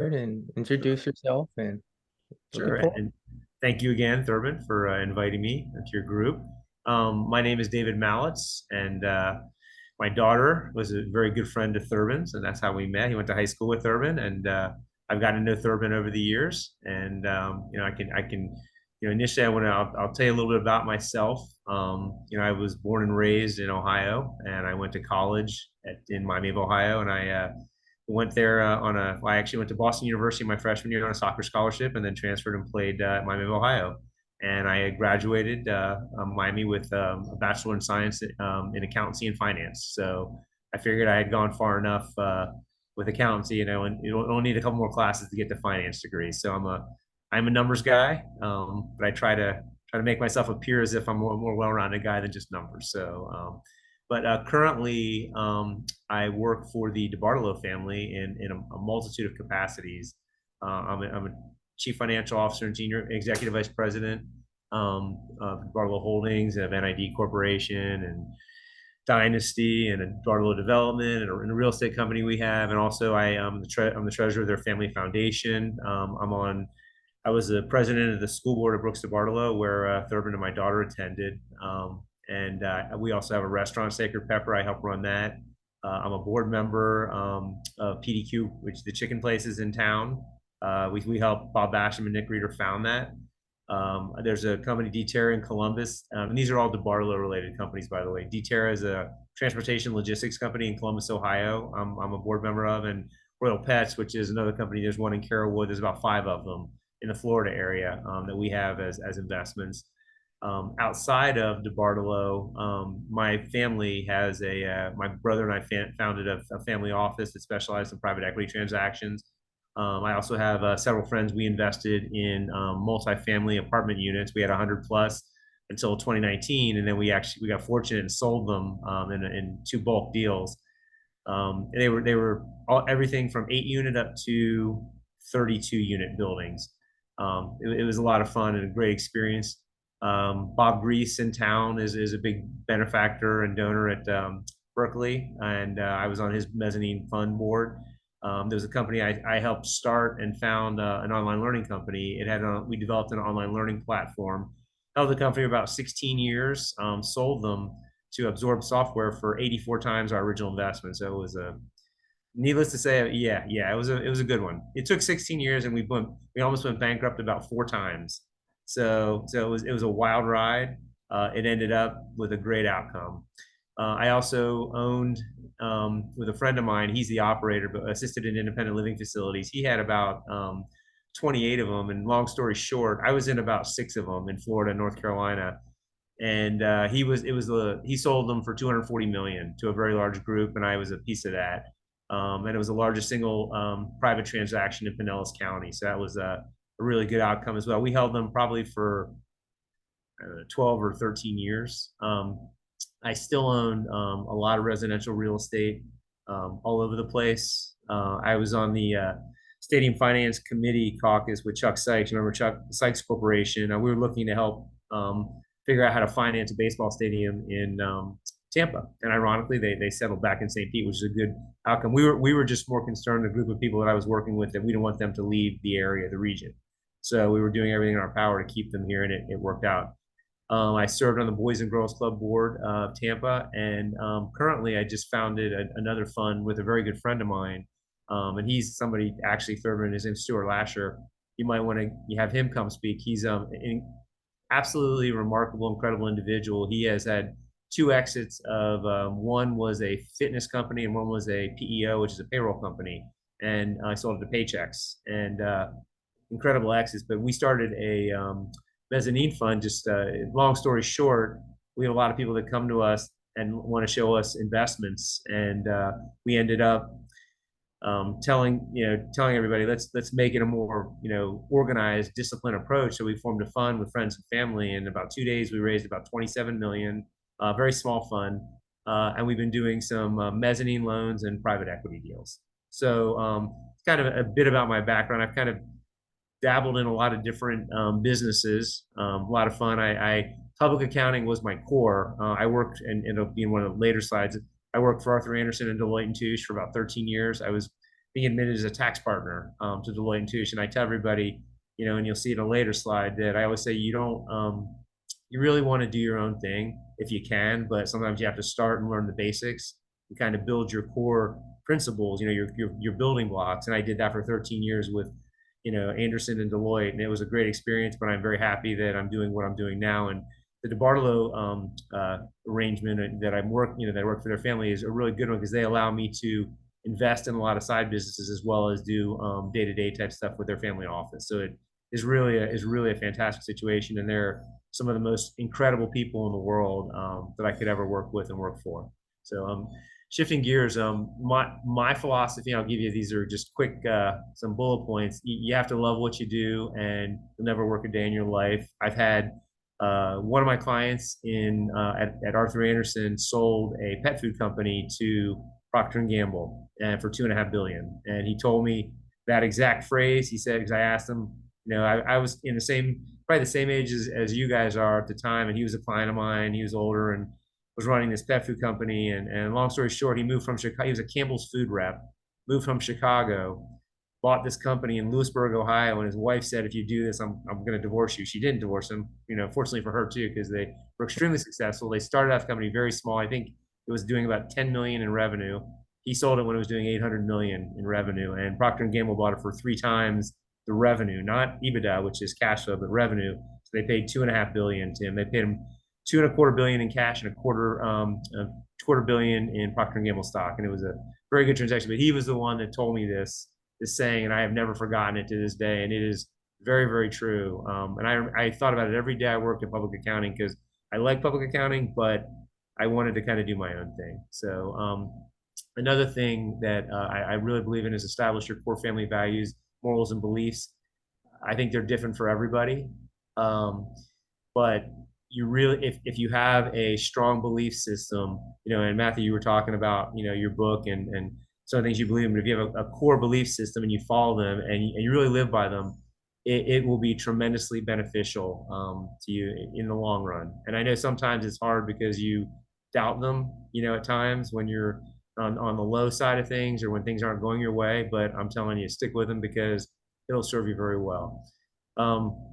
And introduce yourself and looking Sure. forward. And thank you again, Thurman, for inviting me to your group. My name is David Mallitz, and my daughter was a very good friend of Thurman's, and that's how we met. He went to high school with Thurman, and I've gotten to know Thurman over the years. And initially, I'll tell you a little bit about myself. I was born and raised in Ohio, and I went to college in Miami of Ohio, and I went there I actually went to Boston University my freshman year on a soccer scholarship and then transferred and played at Miami of Ohio. And I graduated Miami with a Bachelor in Science in Accountancy and Finance. So I figured I had gone far enough with accountancy, and you don't need a couple more classes to get the finance degree. So I'm a numbers guy, but I try to make myself appear as if I'm a more well-rounded guy than just numbers. But currently, I work for the Debartolo family in a multitude of capacities. I'm a chief financial officer and senior executive vice president of Debartolo Holdings, of NID Corporation, and Dynasty, and a Debartolo Development, and a real estate company we have. And also, I'm the treasurer of their family foundation. I was the president of the school board of Brooks Debartolo, where Thurman and my daughter attended. And we also have a restaurant, Sacred Pepper. I help run that. I'm a board member of PDQ, which is the chicken places in town. We helped Bob Basham and Nick Reeder found that. There's a company, D-Terra in Columbus, and these are all DeBartolo related companies, by the way. D-Terra is a transportation logistics company in Columbus, Ohio. I'm a board member of, and Royal Pets, which is another company. There's one in Carrollwood. There's about five of them in the Florida area that we have as investments. Outside of DeBartolo, my family has my brother and I founded a family office that specialized in private equity transactions. I also have several friends. We invested in multifamily apartment units. We had 100 plus until 2019, and then we got fortunate and sold them in two bulk deals. They were everything from 8 unit up to 32 unit buildings. It was a lot of fun and a great experience. Bob Grease in town is a big benefactor and donor at Berkeley, and I was on his mezzanine fund board. There was a company I helped start and found an online learning company. We developed an online learning platform. Held the company about 16 years. Sold them to Absorb Software for 84 times our original investment. So it was needless to say, yeah, it was a good one. It took 16 years, and we almost went bankrupt about four times. So it was a wild ride. It ended up with a great outcome. I also owned with a friend of mine. He's the operator, but assisted in independent living facilities. He had about 28 of them. And long story short, I was in about six of them in Florida, North Carolina, and he sold them for 240 million to a very large group, and I was a piece of that. And it was the largest single private transaction in Pinellas County. So that was a really good outcome as well. We held them probably for 12 or 13 years. I still own a lot of residential real estate all over the place. I was on the Stadium Finance Committee caucus with Chuck Sykes. Remember Chuck Sykes Corporation? We were looking to help figure out how to finance a baseball stadium in Tampa. And ironically, they settled back in St. Pete, which is a good outcome. We were just more concerned, a group of people that I was working with, that we didn't want them to leave the area, the region. So we were doing everything in our power to keep them here, and it worked out. I served on the Boys and Girls Club board of Tampa, and currently I just founded another fund with a very good friend of mine, and he's somebody actually Thurman. His name's Stuart Lasher. You might want to have him come speak. He's an absolutely remarkable, incredible individual. He has had two exits of one was a fitness company and one was a PEO, which is a payroll company, and I sold it to Paychex, and incredible exits. But we started a mezzanine fund. Just long story short, we have a lot of people that come to us and want to show us investments, and we ended up telling everybody, let's make it a more organized, disciplined approach. So we formed a fund with friends and family. In about 2 days, we raised about 27 million. Very small fund, and we've been doing some mezzanine loans and private equity deals. So it's kind of a bit about my background. I've kind of dabbled in a lot of different businesses. A lot of fun. Public accounting was my core. I worked, and it'll be in one of the later slides. I worked for Arthur Andersen and Deloitte and Touche for about 13 years. I was being admitted as a tax partner to Deloitte and Touche. And I tell everybody, and you'll see in a later slide that I always say you don't, you really want to do your own thing if you can, but sometimes you have to start and learn the basics and kind of build your core principles, your building blocks. And I did that for 13 years with, Anderson and Deloitte, and it was a great experience. But I'm very happy that I'm doing what I'm doing now. And the Debartolo arrangement that that I work for their family is a really good one because they allow me to invest in a lot of side businesses as well as do day-to-day type stuff with their family office. So it is really a fantastic situation, and they're some of the most incredible people in the world that I could ever work with and work for. So shifting gears, my philosophy, I'll give you, these are just quick some bullet points. You have to love what you do, and you'll never work a day in your life. I've had one of my clients at Arthur Andersen sold a pet food company to Procter and Gamble, and for $2.5 billion. And he told me that exact phrase. He said, because I asked him, I was in probably the same age as you guys are at the time, and he was a client of mine. He was older and was running this pet food company. And long story short, he moved from Chicago. He was a Campbell's food rep, moved from Chicago, bought this company in Lewisburg, Ohio, and his wife said, "If you do this, I'm going to divorce you." She didn't divorce him, fortunately for her too, because they were extremely successful. They started out the company very small. I think it was doing about 10 million in revenue. He sold it when it was doing 800 million in revenue, and Procter and Gamble bought it for 3 times the revenue, not EBITDA, which is cash flow, but revenue. So they paid 2.5 billion to him. They paid him 2.25 billion in cash and a quarter billion in Procter and Gamble stock, and it was a very good transaction. But he was the one that told me this saying, and I have never forgotten it to this day, and it is very, very true. And I thought about it every day I worked in public accounting because I like public accounting, but I wanted to kind of do my own thing. So another thing that I really believe in is establish your core family values, morals, and beliefs. I think they're different for everybody. But you really, if you have a strong belief system, and Matthew, you were talking about, your book and some of the things you believe in, but if you have a core belief system and you follow them and you really live by them, it will be tremendously beneficial to you in the long run. And I know sometimes it's hard because you doubt them, at times when you're on the low side of things or when things aren't going your way, but I'm telling you, stick with them because it'll serve you very well.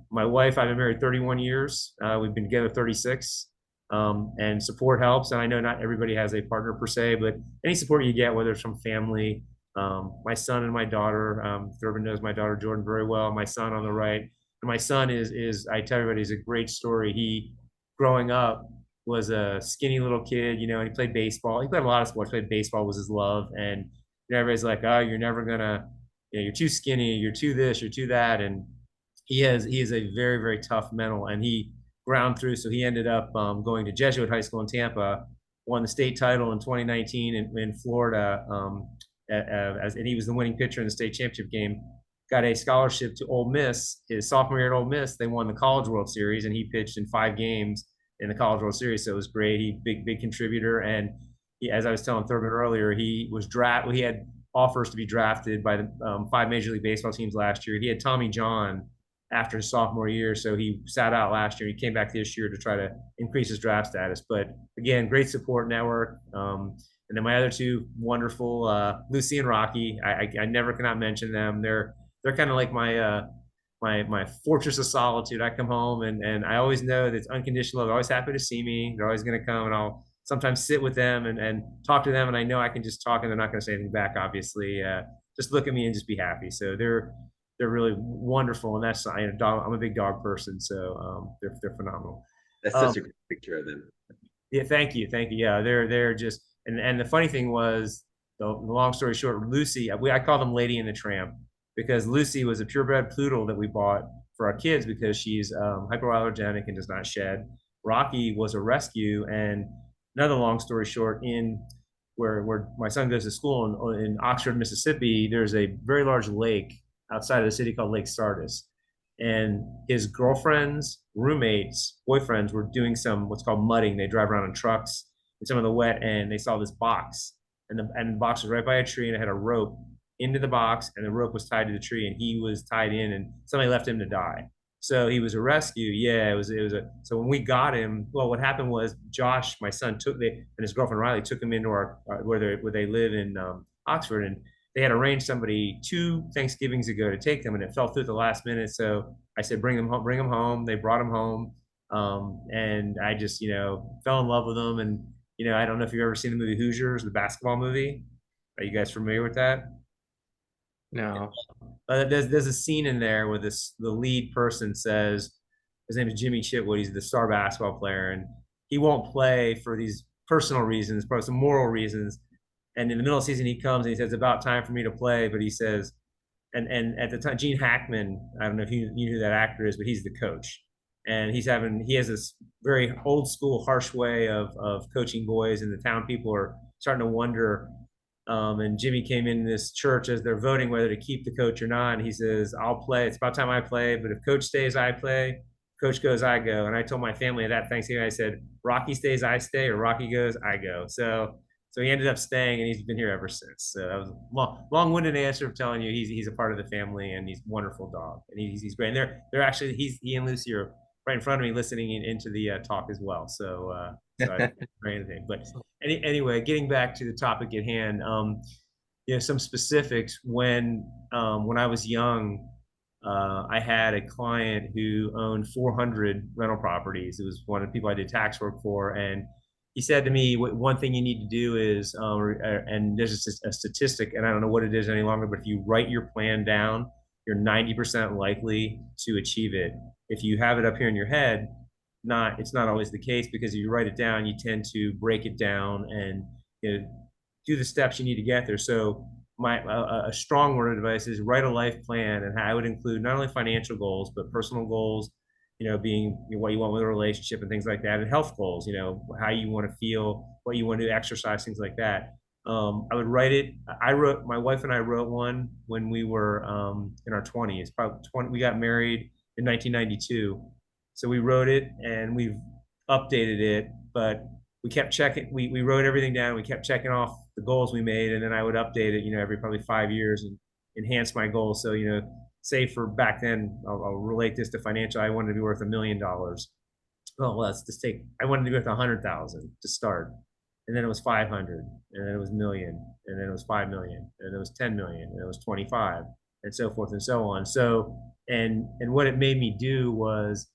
My wife, I've been married 31 years. We've been together 36. And support helps. And I know not everybody has a partner per se, but any support you get, whether it's from family, my son and my daughter, Thurman knows my daughter Jordan very well. My son on the right, and my son is I tell everybody, is a great story. He, growing up, was a skinny little kid, and he played baseball. He played a lot of sports. Played baseball was his love, and everybody's like, "Oh, you're never gonna, you're too skinny. You're too this. You're too that." And he is a very, very tough mental, and he ground through. So he ended up going to Jesuit High School in Tampa, won the state title in 2019 in Florida, and he was the winning pitcher in the state championship game. Got a scholarship to Ole Miss. His sophomore year at Ole Miss, they won the College World Series, and he pitched in 5 games in the College World Series. So it was great. He big contributor, and as I was telling Thurman earlier, he was drafted. He had offers to be drafted by the 5 Major League Baseball teams last year. He had Tommy John after his sophomore year, so he sat out last year. He came back this year to try to increase his draft status. But again, great support network. And then my other two wonderful, Lucy and Rocky. I never cannot mention them. They're kind of like my fortress of solitude. I come home and I always know that it's unconditional. They're always happy to see me. They're always going to come, and I'll sometimes sit with them and talk to them. And I know I can just talk, and they're not going to say anything back. Obviously, just look at me and just be happy. So they're really wonderful, and that's I'm a big dog person, so they're phenomenal. That's such a great picture of them. Yeah, thank you. Yeah, they're just, and the funny thing was, the long story short, Lucy, I call them Lady and the Tramp because Lucy was a purebred poodle that we bought for our kids because she's hypoallergenic and does not shed. Rocky was a rescue, and another long story short, in where my son goes to school in Oxford, Mississippi, there's a very large lake outside of the city called Lake Sardis. And his girlfriend's roommates, boyfriends were doing some what's called mudding. They drive around in trucks in some of the wet, and they saw this box. And the box was right by a tree, and it had a rope into the box, and the rope was tied to the tree, and he was tied in, and somebody left him to die. So he was a rescue. Yeah, it was so when we got him, well, what happened was Josh, my son, and his girlfriend Riley took him into where they live in Oxford, and they had arranged somebody 2 Thanksgivings ago to take them, and it fell through at the last minute. So I said, bring them home, bring them home. They brought them home. And I just, fell in love with them. And, I don't know if you've ever seen the movie Hoosiers, the basketball movie. Are you guys familiar with that? No. There's a scene in there where the lead person says, his name is Jimmy Chitwood. He's the star basketball player, and he won't play for these personal reasons, probably some moral reasons. And in the middle of the season, he comes and he says, "It's about time for me to play." But he says, and at the time, Gene Hackman, I don't know if you knew who that actor is, but he's the coach, and he has this very old school, harsh way of coaching boys, and the town people are starting to wonder. And Jimmy came in this church as they're voting whether to keep the coach or not. And he says, "I'll play. It's about time I play. But if coach stays, I play. Coach goes, I go." And I told my family at that Thanksgiving, I said, "Rocky stays, I stay, or Rocky goes, I go." So he ended up staying, and he's been here ever since. So that was a long-winded answer of telling you he's a part of the family, and he's a wonderful dog, and he's great. And they're actually he and Lucy are right in front of me listening into the talk as well. So I anything. But anyway, getting back to the topic at hand, some specifics. When I was young, I had a client who owned 400 rental properties. It was one of the people I did tax work for, and he said to me, one thing you need to do is, and there's a statistic, and I don't know what it is any longer, but if you write your plan down, you're 90% likely to achieve it. If you have it up here in your head, it's not always the case, because if you write it down, you tend to break it down and do the steps you need to get there. So a strong word of advice is write a life plan, and I would include not only financial goals but personal goals, being what you want with a relationship and things like that, and health goals, how you want to feel, what you want to exercise, things like that. I would write it. My wife and I wrote one when we were in our 20s, probably 20. We got married in 1992. So we wrote it and we've updated it, but we kept checking. We wrote everything down. We kept checking off the goals we made, and then I would update it, every probably 5 years and enhance my goals. So, say for back then, I'll relate this to financial. I wanted to be worth $1 million. Well, let's just I wanted to be worth 100,000 to start, and then it was 500, and then it was million, and then it was 5 million, and it was 10 million, and it was 25, and so forth and so on. So, and what it made me do was,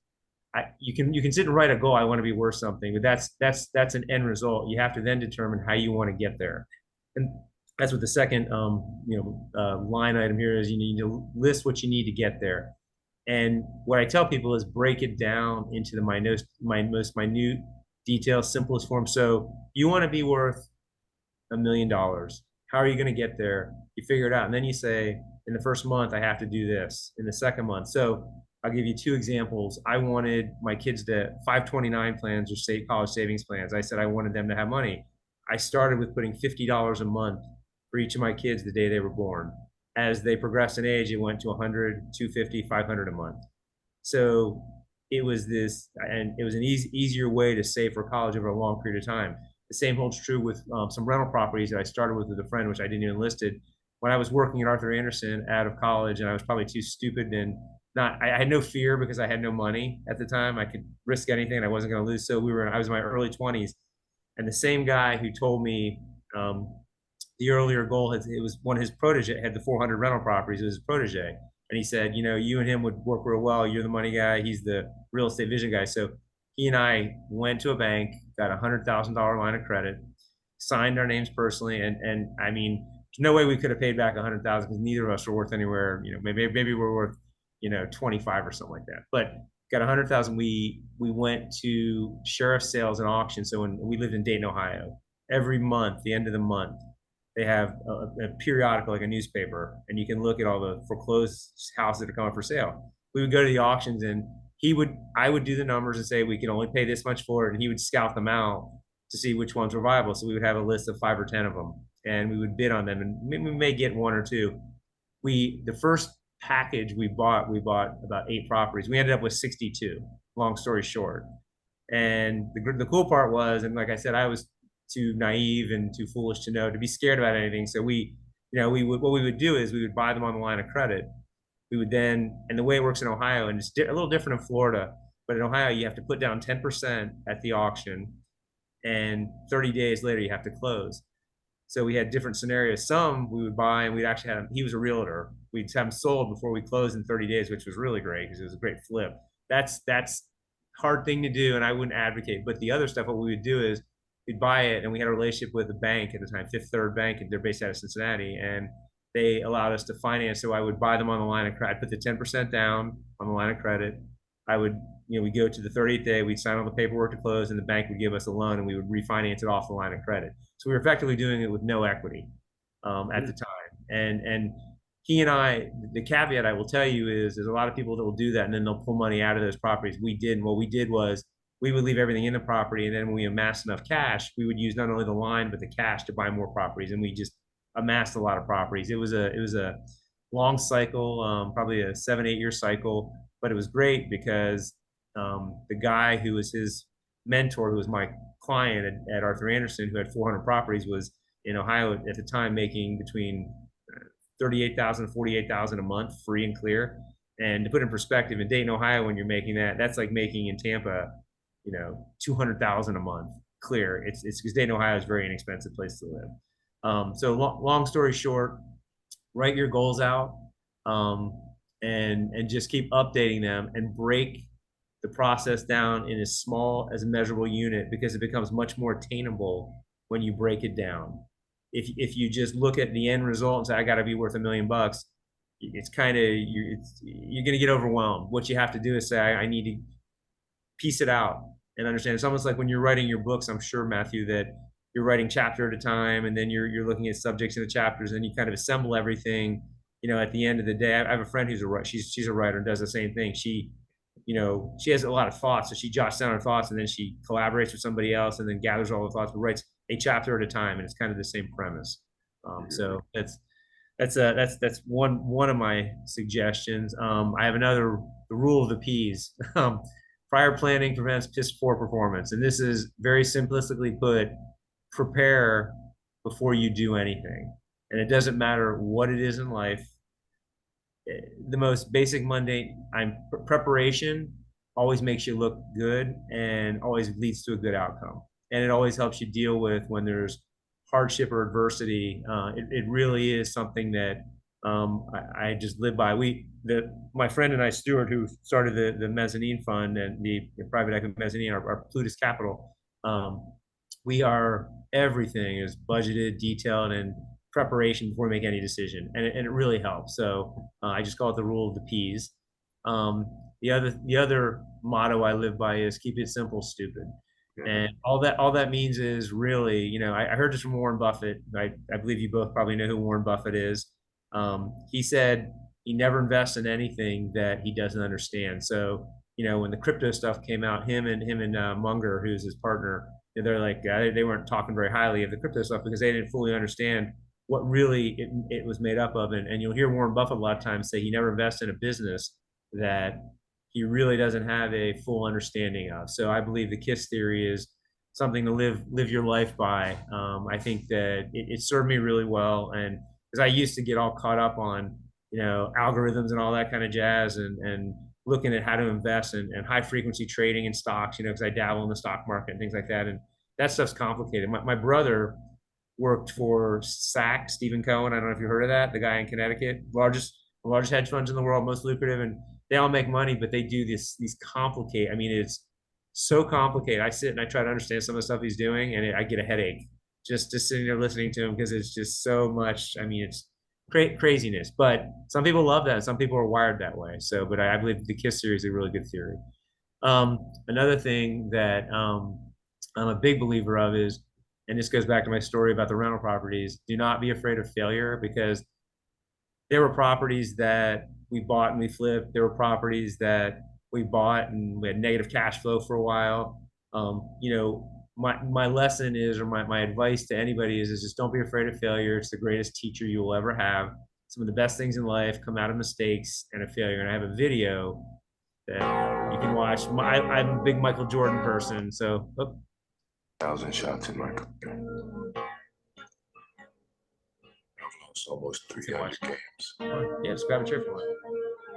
you can sit and write a goal. I want to be worth something, but that's an end result. You have to then determine how you want to get there, and that's what the second line item here is. You need to list what you need to get there, and what I tell people is break it down into the most minute details, simplest form. So you want to be worth $1 million. How are you going to get there? You figure it out, and then you say, in the first month I have to do this. In the second month, so I'll give you 2 examples. I wanted my kids to 529 plans or college savings plans. I said I wanted them to have money. I started with putting $50 a month for each of my kids the day they were born. As they progressed in age, it went to 100, 250, 500 a month. So it was an easier way to save for college over a long period of time. The same holds true with some rental properties that I started with a friend, which I didn't even listed. When I was working at Arthur Andersen out of college, and I was probably too stupid and I had no fear because I had no money at the time. I could risk anything and I wasn't going to lose. So I was in my early 20s, and the same guy who told me the earlier goal, it was one of his protege, had the 400 rental properties. It was his protege. And he said, you and him would work real well. You're the money guy. He's the real estate vision guy. So he and I went to a bank, got a $100,000 line of credit, signed our names personally. And I mean, there's no way we could have paid back 100,000 because neither of us were worth anywhere, maybe we're worth 25 or something like that. But got 100,000. We went to sheriff sales and auctions. So when we lived in Dayton, Ohio, every month, the end of the month, they have a periodical, like a newspaper, and you can look at all the foreclosed houses that are coming for sale. We would go to the auctions, and I would do the numbers and say we can only pay this much for it, and he would scout them out to see which ones were viable. So we would have a list of 5 or 10 of them, and we would bid on them, and we may get 1 or 2. The first package we bought about 8 properties. We ended up with 62, long story short. And the cool part was, and like I said, I was too naive and too foolish to be scared about anything. So what we would do is we would buy them on the line of credit. We would then, and the way it works in Ohio, and it's a little different in Florida, but in Ohio, you have to put down 10% at the auction, and 30 days later, you have to close. So we had different scenarios. Some we would buy and we'd actually have, he was a realtor. We'd have him sold before we closed in 30 days, which was really great because it was a great flip. That's hard thing to do, and I wouldn't advocate. But the other stuff, what we would do is we'd buy it, and we had a relationship with a bank at the time, Fifth Third Bank, and they're based out of Cincinnati, and they allowed us to finance. So I would buy them on the line of credit. I'd put the 10% down on the line of credit. I would, we go to the 30th day, we'd sign all the paperwork to close, and the bank would give us a loan, and we would refinance it off the line of credit. So we were effectively doing it with no equity at the time. And he and I, the caveat I will tell you is there's a lot of people that will do that, and then they'll pull money out of those properties. We didn't. What we did was we would leave everything in the property, and then when we amassed enough cash, we would use not only the line but the cash to buy more properties, and we just amassed a lot of properties. It was a long cycle, probably a 7-8 year cycle, but it was great because the guy who was his mentor, who was my client at Arthur Andersen, who had 400 properties, was in Ohio at the time making between $38,000 and $48,000 a month, free and clear. And to put in perspective, in Dayton, Ohio, when you're making that, that's like making in Tampa, $200,000 a month clear. It's because Dayton, Ohio is a very inexpensive place to live. So long story short, write your goals out and just keep updating them and break the process down in as small as a measurable unit, because it becomes much more attainable when you break it down. If you just look at the end result and say, I got to be worth $1 million, it's kind of, you're going to get overwhelmed. What you have to do is say, I need to piece it out and understand. It's almost like when you're writing your books, I'm sure, Matthew, that you're writing chapter at a time, and then you're looking at subjects in the chapters, and you kind of assemble everything. At the end of the day, I have a friend who's she's a writer and does the same thing. She has a lot of thoughts, so she jots down her thoughts, and then she collaborates with somebody else, and then gathers all the thoughts, but writes a chapter at a time, and it's kind of the same premise. So that's one of my suggestions. I have another, the rule of the P's. Prior planning prevents piss poor performance, and this is very simplistically put: prepare before you do anything. And it doesn't matter what it is in life. The most basic mundane preparation always makes you look good and always leads to a good outcome. And it always helps you deal with when there's hardship or adversity. It really is something that I just live by. My friend and I, Stuart, who started the mezzanine fund and the private equity mezzanine, our Plutus Capital, everything is budgeted, detailed, and preparation before we make any decision, and it really helps. So I just call it the rule of the P's. The other motto I live by is keep it simple, stupid. And all that means is really, I heard this from Warren Buffett. I believe you both probably know who Warren Buffett is. He said he never invests in anything that he doesn't understand. So when the crypto stuff came out, him and Munger, who's his partner, they're like, they weren't talking very highly of the crypto stuff because they didn't fully understand what really it was made up of. And you'll hear Warren Buffett a lot of times say he never invests in a business that he really doesn't have a full understanding of. So I believe the KISS theory is something to live your life by. I think that it served me really well. And because I used to get all caught up on, algorithms and all that kind of jazz, and looking at how to invest and high frequency trading in stocks, because I dabble in the stock market and things like that. And that stuff's complicated. My brother worked for SAC, Stephen Cohen. I don't know if you heard of that, the guy in Connecticut, largest hedge funds in the world, most lucrative, and they all make money, but they do these complicated. I mean, it's so complicated. I sit and I try to understand some of the stuff he's doing, and I get a headache just sitting there listening to him, because it's just so much. I mean, it's craziness. But some people love that. Some people are wired that way. So, but I believe the KISS theory is a really good theory. Another thing that I'm a big believer of is, and this goes back to my story about the rental properties, do not be afraid of failure, because there were properties that we bought and we flipped. There were properties that we bought and we had negative cash flow for a while. My lesson is, or my advice to anybody is just don't be afraid of failure. It's the greatest teacher you will ever have. Some of the best things in life come out of mistakes and a failure. And I have a video that you can watch. I'm a big Michael Jordan person, so. 1,000 shots in my career. I've lost almost 300 games. Yeah, just grab a chair for one.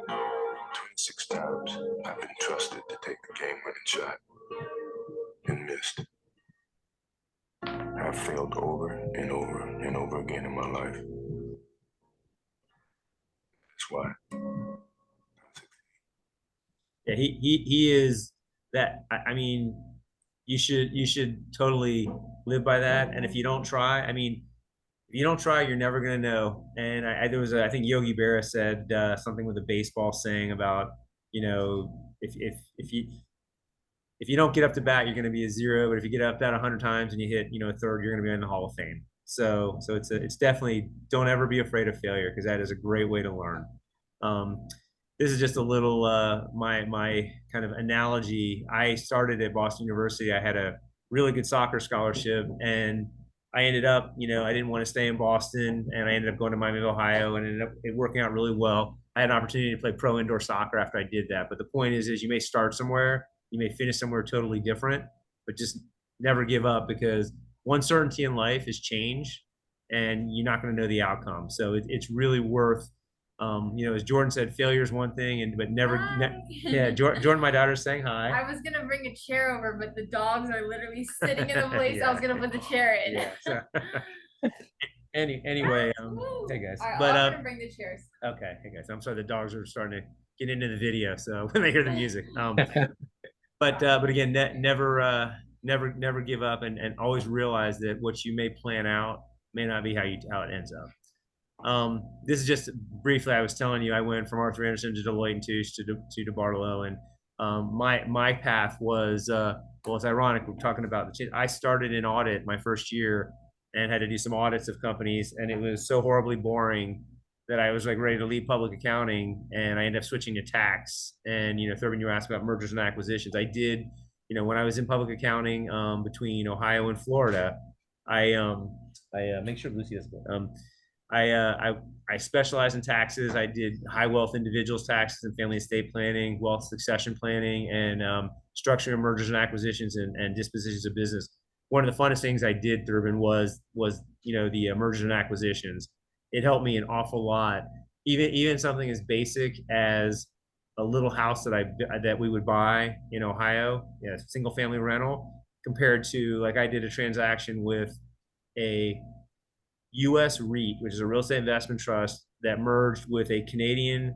26 times I've been trusted to take the game-winning shot and missed. I've failed over and over and again in my life. That's why. Yeah, he is that. I mean, you should totally live by that. And if you don't try, I mean, if you don't try, you're never gonna know. And there was I think Yogi Berra said something with a baseball saying about, you know, if you don't get up to bat, you're going to be a zero. But if you get up bat 100 times and you hit, you know, a third, you're going to be in the Hall of Fame. So it's definitely, don't ever be afraid of failure, because that is a great way to learn. This is just a little my kind of analogy. I started at Boston University. I had a really good soccer scholarship, and I ended up, you know, I didn't want to stay in Boston, and I ended up going to Miami, Ohio, and ended up it working out really well. I had an opportunity to play pro indoor soccer after I did that. But the point is you may start somewhere, you may finish somewhere totally different, but just never give up, because one certainty in life is change, and you're not going to know the outcome. So it's really worth, you know, as Jordan said, failure is one thing, but never. Yeah, Jordan, my daughter's saying hi. I was gonna bring a chair over, but the dogs are literally sitting in the place I was gonna put the chair in. Yeah, so. Anyway, hey guys. Right, but I'm gonna bring the chairs. Okay, hey guys. I'm sorry, the dogs are starting to get into the video, so when they hear the music. But again, never give up, and always realize that what you may plan out may not be how it ends up. This is just briefly, I was telling you, I went from Arthur Andersen to Deloitte and Touche to Debartolo, and my path was well, it's ironic we're talking about I started in audit my first year and had to do some audits of companies, and it was so horribly boring that I was like ready to leave public accounting, and I ended up switching to tax. And you know, Thurman, you asked about mergers and acquisitions. I did, you know, when I was in public accounting between Ohio and Florida, I make sure Lucy has I specialized in taxes. I did high wealth individuals taxes and family estate planning, wealth succession planning, and structuring of mergers and acquisitions and dispositions of business. One of the funnest things I did, Thurman, was you know, the mergers and acquisitions. It helped me an awful lot. Even something as basic as a little house that we would buy in Ohio, yeah, single family rental, compared to, like, I did a transaction with a U.S. REIT, which is a real estate investment trust, that merged with a Canadian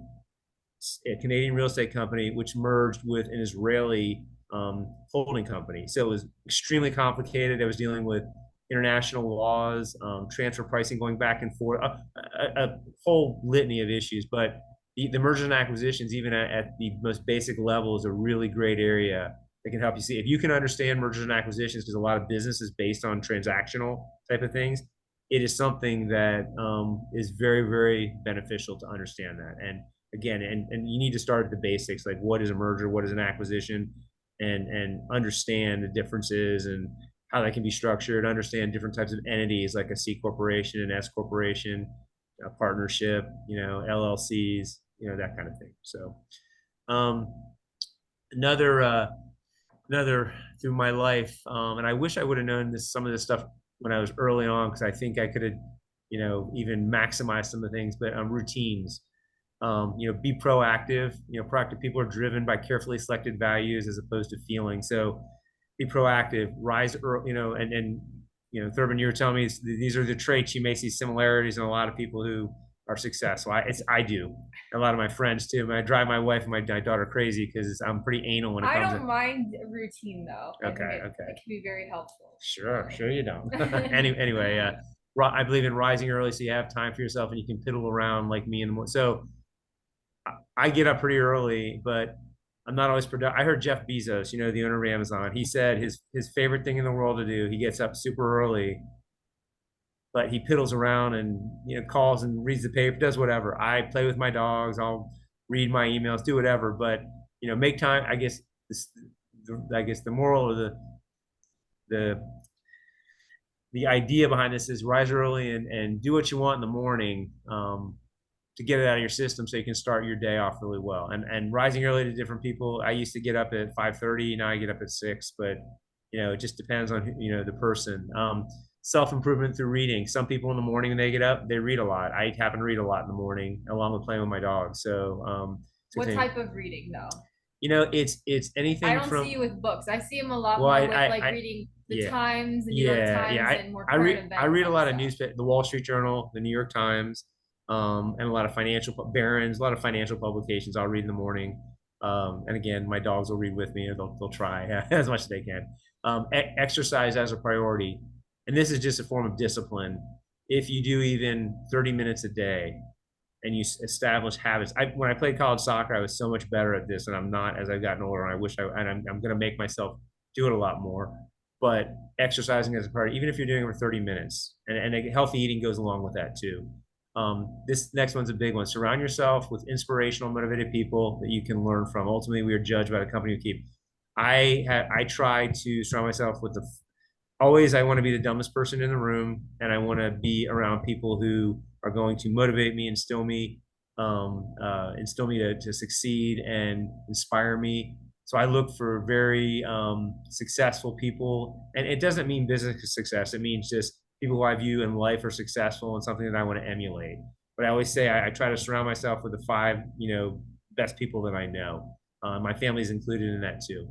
real estate company, which merged with an Israeli holding company. So it was extremely complicated. I was dealing with international laws, transfer pricing going back and forth, a whole litany of issues. But the mergers and acquisitions, even at the most basic level, is a really great area that can help you see. If you can understand mergers and acquisitions, because a lot of business is based on transactional type of things, it is something that is very, very beneficial to understand that. And again, and you need to start at the basics, like what is a merger, what is an acquisition, and understand the differences and how that can be structured, understand different types of entities like a C corporation, an S corporation, a partnership, you know, LLCs, you know, that kind of thing. So another through my life, and I wish I would have known some of this stuff when I was early on, because I think I could have, you know, even maximized some of the things. But routines, you know, be proactive. You know, proactive people are driven by carefully selected values as opposed to feeling. So be proactive, rise early, you know, and you know, Thurman, you were telling me these are the traits you may see similarities in a lot of people who are successful. I do. A lot of my friends too. I drive my wife and my daughter crazy because I'm pretty anal when it comes to. I don't mind routine though. Okay, it can be very helpful. Sure you don't. Anyway, I believe in rising early so you have time for yourself and you can piddle around like me in the morning. So I get up pretty early, but I'm not always productive. I heard Jeff Bezos, you know, the owner of Amazon, he said his favorite thing in the world to do, he gets up super early, but he piddles around and, you know, calls and reads the paper, does whatever. I play with my dogs, I'll read my emails, do whatever, but, you know, make time. I guess the moral of the idea behind this is rise early and do what you want in the morning, to get it out of your system so you can start your day off really well. And rising early to different people. I used to get up at 5:30, now I get up at 6, but you know, it just depends on, you know, the person. Self-improvement through reading. Some people in the morning when they get up, they read a lot. I happen to read a lot in the morning along with playing with my dog. So what type of reading though? It's anything I don't from. see you with books. I see him a lot Well, more with like reading the yeah. Times, the New York Times, and more current event I read a type lot of stuff. newspaper, the Wall Street Journal, the New York Times, and a lot of Barron's, a lot of financial publications. I'll read in the morning. And again, my dogs will read with me, or they'll try as much as they can. Exercise as a priority, and this is just a form of discipline. If you do even 30 minutes a day, and you establish habits. When I played college soccer, I was so much better at this, and I'm not as I've gotten older. And I wish I'm going to make myself do it a lot more. But exercising as a part, even if you're doing it for 30 minutes, and healthy eating goes along with that too. This next one's a big one. Surround yourself with inspirational, motivated people that you can learn from. Ultimately, we are judged by the company we keep. I try to surround myself with always I want to be the dumbest person in the room, and I want to be around people who are going to motivate me, instill me to succeed and inspire me. So I look for very successful people, and it doesn't mean business success. It means just people who I view in life are successful and something that I want to emulate. But I always say I try to surround myself with the 5, best people that I know. My family's included in that too.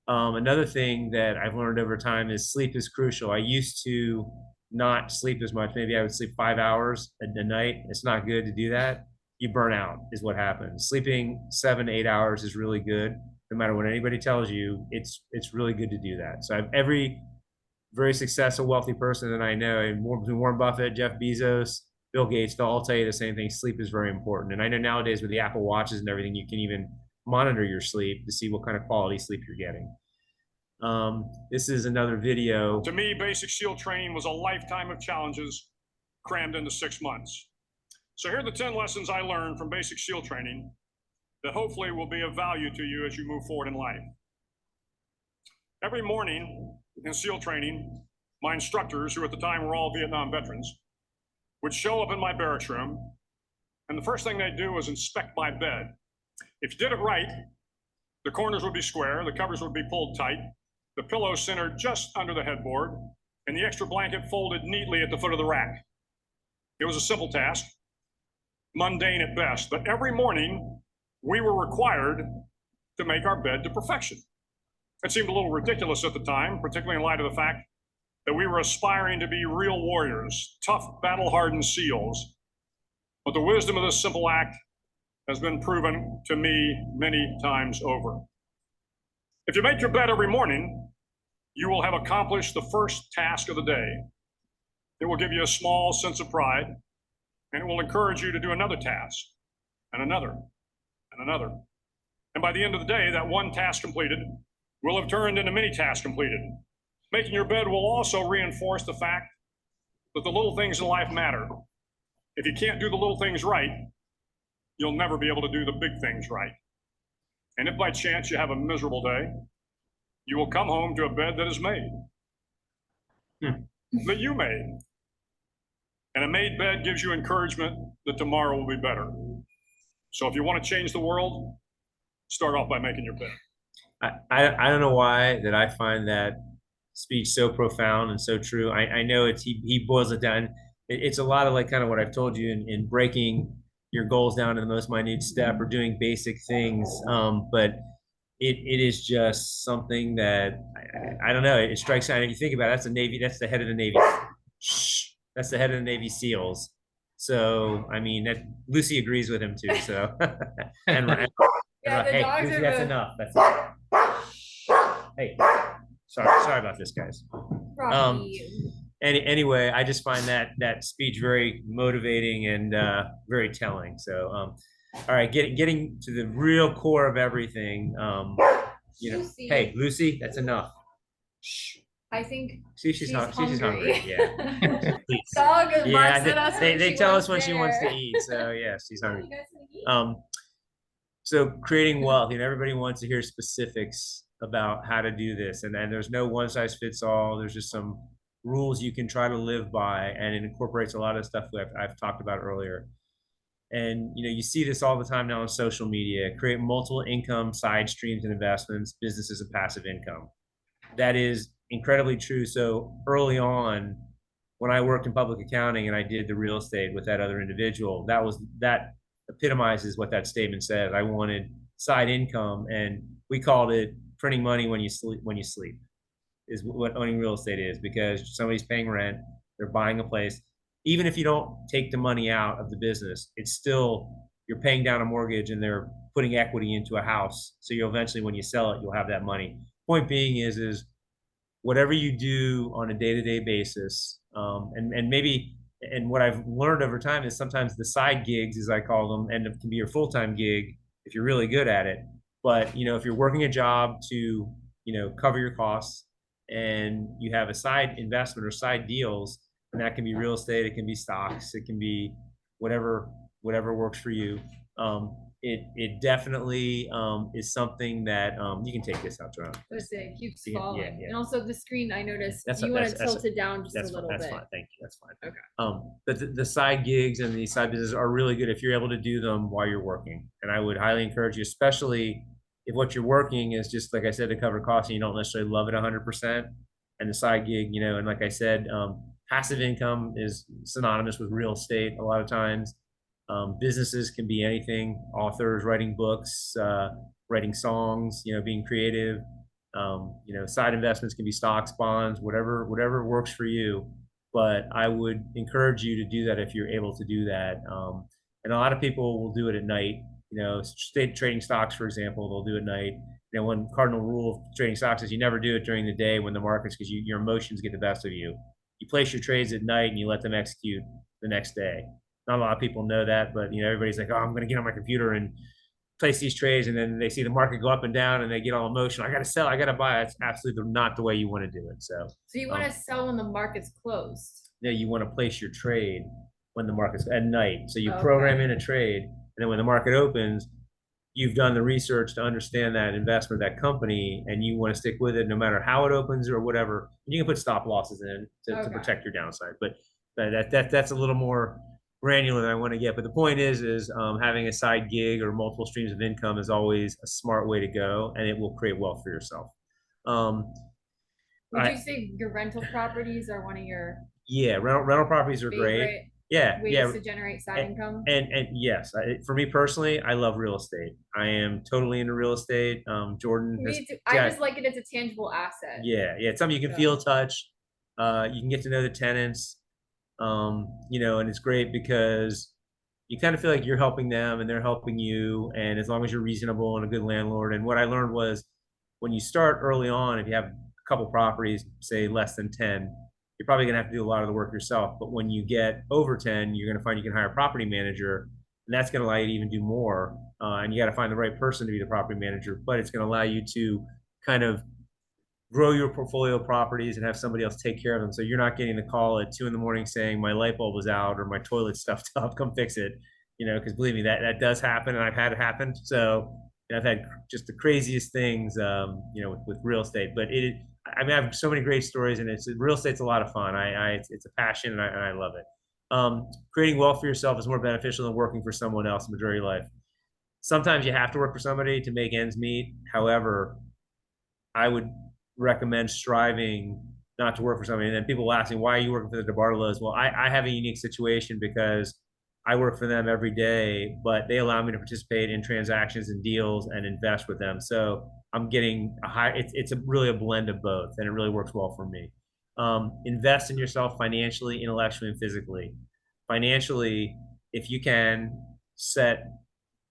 Another thing that I've learned over time is sleep is crucial. I used to not sleep as much. Maybe I would sleep 5 hours a night. It's not good to do that. You burn out is what happens. Sleeping 7 to 8 hours is really good. No matter what anybody tells you, it's really good to do that. So I've every very successful, wealthy person that I know, and Warren Buffett, Jeff Bezos, Bill Gates, they'll all tell you the same thing. Sleep is very important. And I know nowadays with the Apple Watches and everything, you can even monitor your sleep to see what kind of quality sleep you're getting. This is another video. To me, basic SEAL training was a lifetime of challenges crammed into 6 months. So here are the 10 lessons I learned from basic SEAL training that hopefully will be of value to you as you move forward in life. Every morning in SEAL training, my instructors, who at the time were all Vietnam veterans, would show up in my barracks room, and the first thing they'd do was inspect my bed. If you did it right, the corners would be square, the covers would be pulled tight, the pillow centered just under the headboard, and the extra blanket folded neatly at the foot of the rack. It was a simple task, mundane at best, but every morning we were required to make our bed to perfection. It seemed a little ridiculous at the time, particularly in light of the fact that we were aspiring to be real warriors, tough, battle-hardened SEALs. But the wisdom of this simple act has been proven to me many times over. If you make your bed every morning, you will have accomplished the first task of the day. It will give you a small sense of pride, and it will encourage you to do another task, and another, and another. And by the end of the day, that one task completed will have turned into many tasks completed. Making your bed will also reinforce the fact that the little things in life matter. If you can't do the little things right, you'll never be able to do the big things right. And if by chance you have a miserable day, you will come home to a bed that is made, that you made. And a made bed gives you encouragement that tomorrow will be better. So if you want to change the world, start off by making your bed. I don't know why that I find that speech so profound and so true. I know he boils it down. It's a lot of like kind of what I've told you in breaking your goals down to the most minute step or doing basic things. But it is just something that I don't know. It strikes out. And you think about it, that's the Navy. That's the head of the Navy. Shh, that's the head of the Navy SEALs. So I mean, that Lucy agrees with him too. So and Yeah, the hey, dogs Lucy, are that's moving. enough. That's enough. Hey, sorry about this, guys. Anyway, I just find that speech very motivating and very telling. So, all right, getting to the real core of everything. Lucy. Hey, Lucy, that's enough. Shh. I think She's hungry. Yeah. Dog barks Yeah, at us when they she tell wants us when she wants to dinner. eat. So yeah, she's hungry. You guys wanna eat? So creating wealth, everybody wants to hear specifics about how to do this, and there's no one size fits all. There's just some rules you can try to live by, and it incorporates a lot of stuff that I've talked about earlier. And you see this all the time now on social media. Create multiple income side streams and investments, businesses and passive income. That is incredibly true. So early on, when I worked in public accounting and I did the real estate with that other individual, that epitomizes what that statement said. I wanted side income, and we called it printing money when you sleep. When you sleep, is what owning real estate is, because somebody's paying rent, they're buying a place. Even if you don't take the money out of the business, it's still, you're paying down a mortgage and they're putting equity into a house. So you eventually, when you sell it, you'll have that money. Point being is whatever you do on a day-to-day basis, and maybe, and what I've learned over time is sometimes the side gigs, as I call them, and it can be your full-time gig if you're really good at it. But if you're working a job to cover your costs, and you have a side investment or side deals, and that can be real estate, it can be stocks, it can be whatever works for you. It definitely is something that you can take this out, John. Let's say it keeps Yeah, falling. yeah. And also the screen, I noticed That's you a- want to that's- tilt it down just a little That's bit. fine. Thank you. That's fine. Okay. But the side gigs and the side businesses are really good if you're able to do them while you're working. And I would highly encourage you, especially if what you're working is just, like I said, to cover costs and you don't necessarily love it 100%. And the side gig, and like I said, passive income is synonymous with real estate a lot of times. Businesses can be anything: authors, writing books, writing songs, being creative. Side investments can be stocks, bonds, whatever works for you. But I would encourage you to do that if you're able to do that. And a lot of people will do it at night. State trading stocks, for example, they'll do it at night. One cardinal rule of trading stocks is you never do it during the day when the markets, because your emotions get the best of you. You place your trades at night and you let them execute the next day. Not a lot of people know that, but everybody's like, oh, I'm going to get on my computer and place these trades, and then they see the market go up and down and they get all emotional. I got to sell, I got to buy. It's absolutely not the way you want to do it. So you want to sell when the market's closed. you want to place your trade when the market's at night. So you Okay. program in a trade, and then when the market opens, you've done the research to understand that investment, that company, and you want to stick with it no matter how it opens or whatever. You can put stop losses in to protect your downside, but that's a little more granular than I want to get. But the point is having a side gig or multiple streams of income is always a smart way to go, and it will create wealth for yourself. Would you say your rental properties are one of your rental properties are favorite great. Yeah, ways to generate side income? And yes, for me personally, I love real estate. I am totally into real estate. Jordan, Me too. I just like it as a tangible asset. Yeah, it's something you can feel, touch. You can get to know the tenants. And it's great because you kind of feel like you're helping them and they're helping you. And as long as you're reasonable and a good landlord. And what I learned was, when you start early on, if you have a couple properties, say less than 10, you're probably going to have to do a lot of the work yourself. But when you get over 10, you're going to find you can hire a property manager, and that's going to allow you to even do more. And you got to find the right person to be the property manager, but it's going to allow you to kind of grow your portfolio of properties and have somebody else take care of them. So you're not getting the call at 2 a.m. saying my light bulb was out or my toilet's stuffed up, come fix it. Because believe me, that does happen, and I've had it happen. So I've had just the craziest things, with real estate. But I have so many great stories, and real estate's a lot of fun. It's a passion, and I love it. Creating wealth for yourself is more beneficial than working for someone else the majority of your life. Sometimes you have to work for somebody to make ends meet. However, I would recommend striving not to work for somebody. And then people will ask me, why are you working for the Debartolos? Well, I have a unique situation because I work for them every day, but they allow me to participate in transactions and deals and invest with them. So I'm getting it's really a blend of both, and it really works well for me. Invest in yourself financially, intellectually, and physically. Financially, if you can set,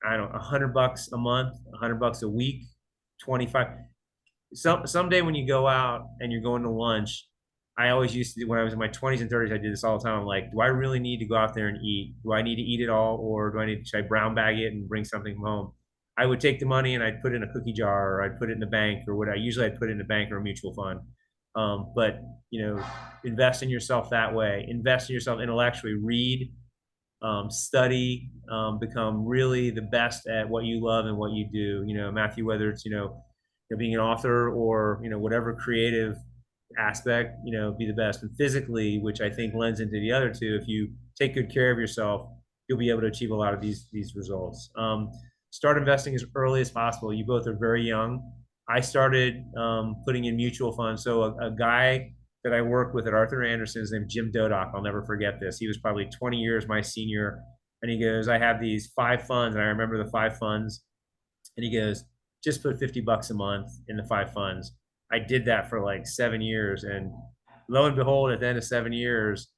$100 a month, $100 a week, 25. Someday when you go out and you're going to lunch, I always used to, when I was in my 20s and 30s, I did this all the time. I'm like, do I really need to go out there and eat? Do I need to eat it all, or should I brown bag it and bring something home? I would take the money and I'd put it in a cookie jar, or I'd put it in the bank, or what I'd put it in a bank or a mutual fund. But invest in yourself that way. Invest in yourself intellectually. Read, study, become really the best at what you love and what you do. Matthew, whether it's being an author or whatever creative aspect, be the best. And physically, which I think lends into the other two, if you take good care of yourself, you'll be able to achieve a lot of these results. Start investing as early as possible. You both are very young. I started putting in mutual funds. So a guy that I worked with at Arthur Andersen's named Jim Dodock, I'll never forget this. He was probably 20 years my senior, and he goes, I have these 5 funds, and I remember the 5 funds. And he goes, just put $50 a month in the 5 funds. I did that for like 7 years. And lo and behold, at the end of 7 years,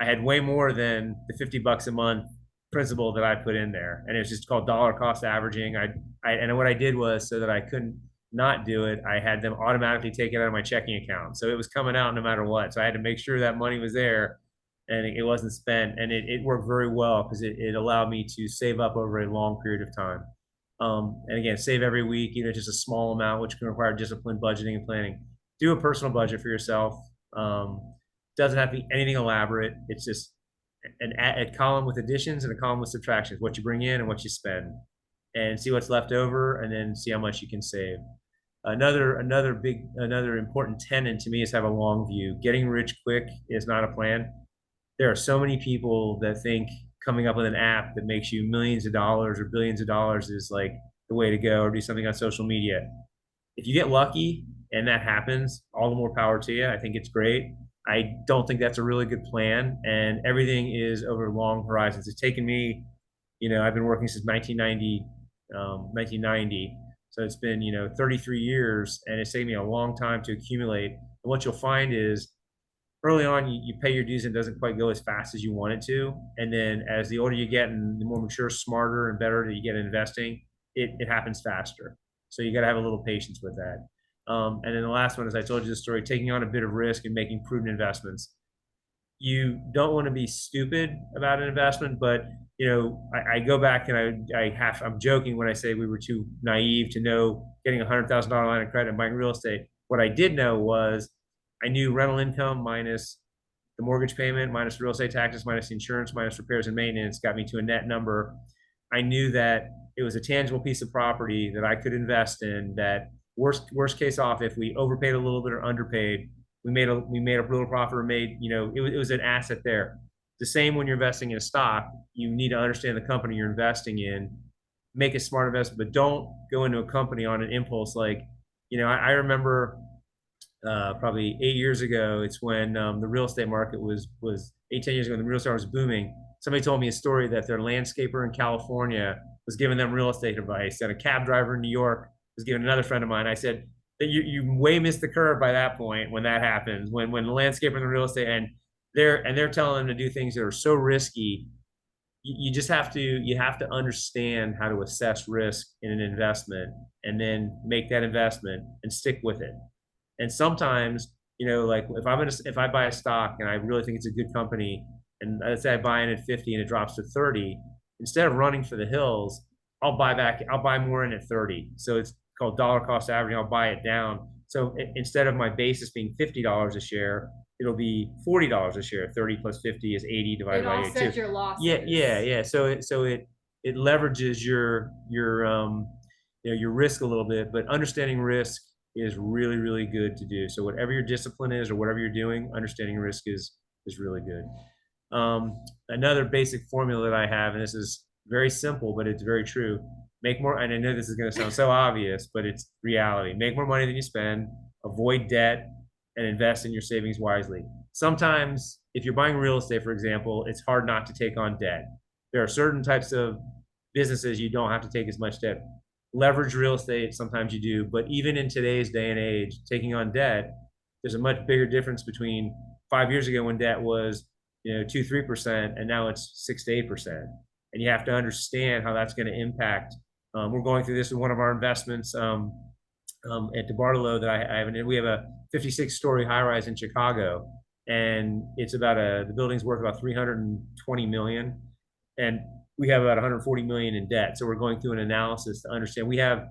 I had way more than the $50 a month principal that I put in there. And it was just called dollar cost averaging. And what I did was, so that I couldn't not do it, I had them automatically take it out of my checking account. So it was coming out no matter what. So I had to make sure that money was there and it wasn't spent. And it worked very well because it allowed me to save up over a long period of time. And again, save every week, even just a small amount, which can require disciplined budgeting and planning. Do a personal budget for yourself. Doesn't have to be anything elaborate. It's just a column with additions and a column with subtractions, what you bring in and what you spend, and see what's left over, and then see how much you can save. Another important tenet to me is have a long view. Getting rich quick is not a plan. There are so many people that think coming up with an app that makes you millions of dollars or billions of dollars is like the way to go, or do something on social media. If you get lucky and that happens, all the more power to you. I think it's great. I don't think that's a really good plan, and everything is over long horizons. It's taken me, I've been working since 1990. So it's been, 33 years, and it's taken me a long time to accumulate. And what you'll find is early on, you pay your dues and it doesn't quite go as fast as you want it to. And then as the older you get and the more mature, smarter, and better that you get in investing, it happens faster. So you got to have a little patience with that. And then the last one, as I told you the story, taking on a bit of risk and making prudent investments. You don't want to be stupid about an investment, but I go back and I'm joking when I say we were too naive to know getting $100,000 line of credit and buying real estate. What I did know was I knew rental income minus the mortgage payment, minus the real estate taxes, minus the insurance, minus repairs and maintenance got me to a net number. I knew that it was a tangible piece of property that I could invest in, that worst case off, if we overpaid a little bit or underpaid, we made a little profit, or made, it was an asset there. The same when you're investing in a stock, you need to understand the company you're investing in, make a smart investment, but don't go into a company on an impulse. Like, I remember probably 8 years ago, it's when the real estate market was 10 years ago, the real estate was booming. Somebody told me a story that their landscaper in California was giving them real estate advice, and a cab driver in New York was giving another friend of mine. I said that you way missed the curve by that point when that happens, when the landscaper and the real estate, and they're telling them to do things that are so risky. You just have to understand how to assess risk in an investment, and then make that investment and stick with it. And sometimes, like if I buy a stock and I really think it's a good company, and let's say I buy in at 50 and it drops to 30, instead of running for the hills, I'll buy more in at 30. So it's called dollar cost averaging. I'll buy it down. So instead of my basis being $50 a share, it'll be $40 a share. 30 plus 50 is 80 divided by 82. It offsets your losses. Yeah. So it leverages your risk a little bit, but understanding risk is really, really good to do. So whatever your discipline is or whatever you're doing, understanding risk is really good. Another basic formula that I have, and this is very simple, but it's very true. Make more, and I know this is going to sound so obvious, but it's reality. Make more money than you spend, avoid debt, and invest in your savings wisely. Sometimes, if you're buying real estate, for example, it's hard not to take on debt. There are certain types of businesses you don't have to take as much debt. Leverage real estate, sometimes you do, but even in today's day and age, taking on debt, there's a much bigger difference between 5 years ago when debt was 2-3%, and now it's 6-8%. And you have to understand how that's going to impact. We're going through this with one of our investments at Debartolo that I have. And we have a 56-story high-rise in Chicago, and it's the building's worth about $320 million, and we have about $140 million in debt. So we're going through an analysis to understand. We have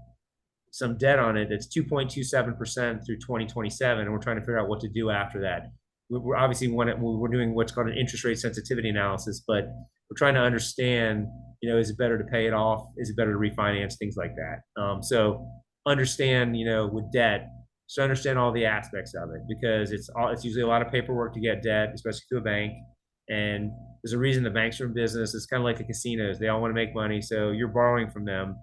some debt on it that's 2.27% through 2027, and we're trying to figure out what to do after that. We're obviously we're doing what's called an interest rate sensitivity analysis, but we're trying to understand, is it better to pay it off? Is it better to refinance? Things like that. So understand, with debt, so understand all the aspects of it, because it's usually a lot of paperwork to get debt, especially through a bank. And there's a reason the banks are in business. It's kind of like the casinos. They all want to make money. So you're borrowing from them,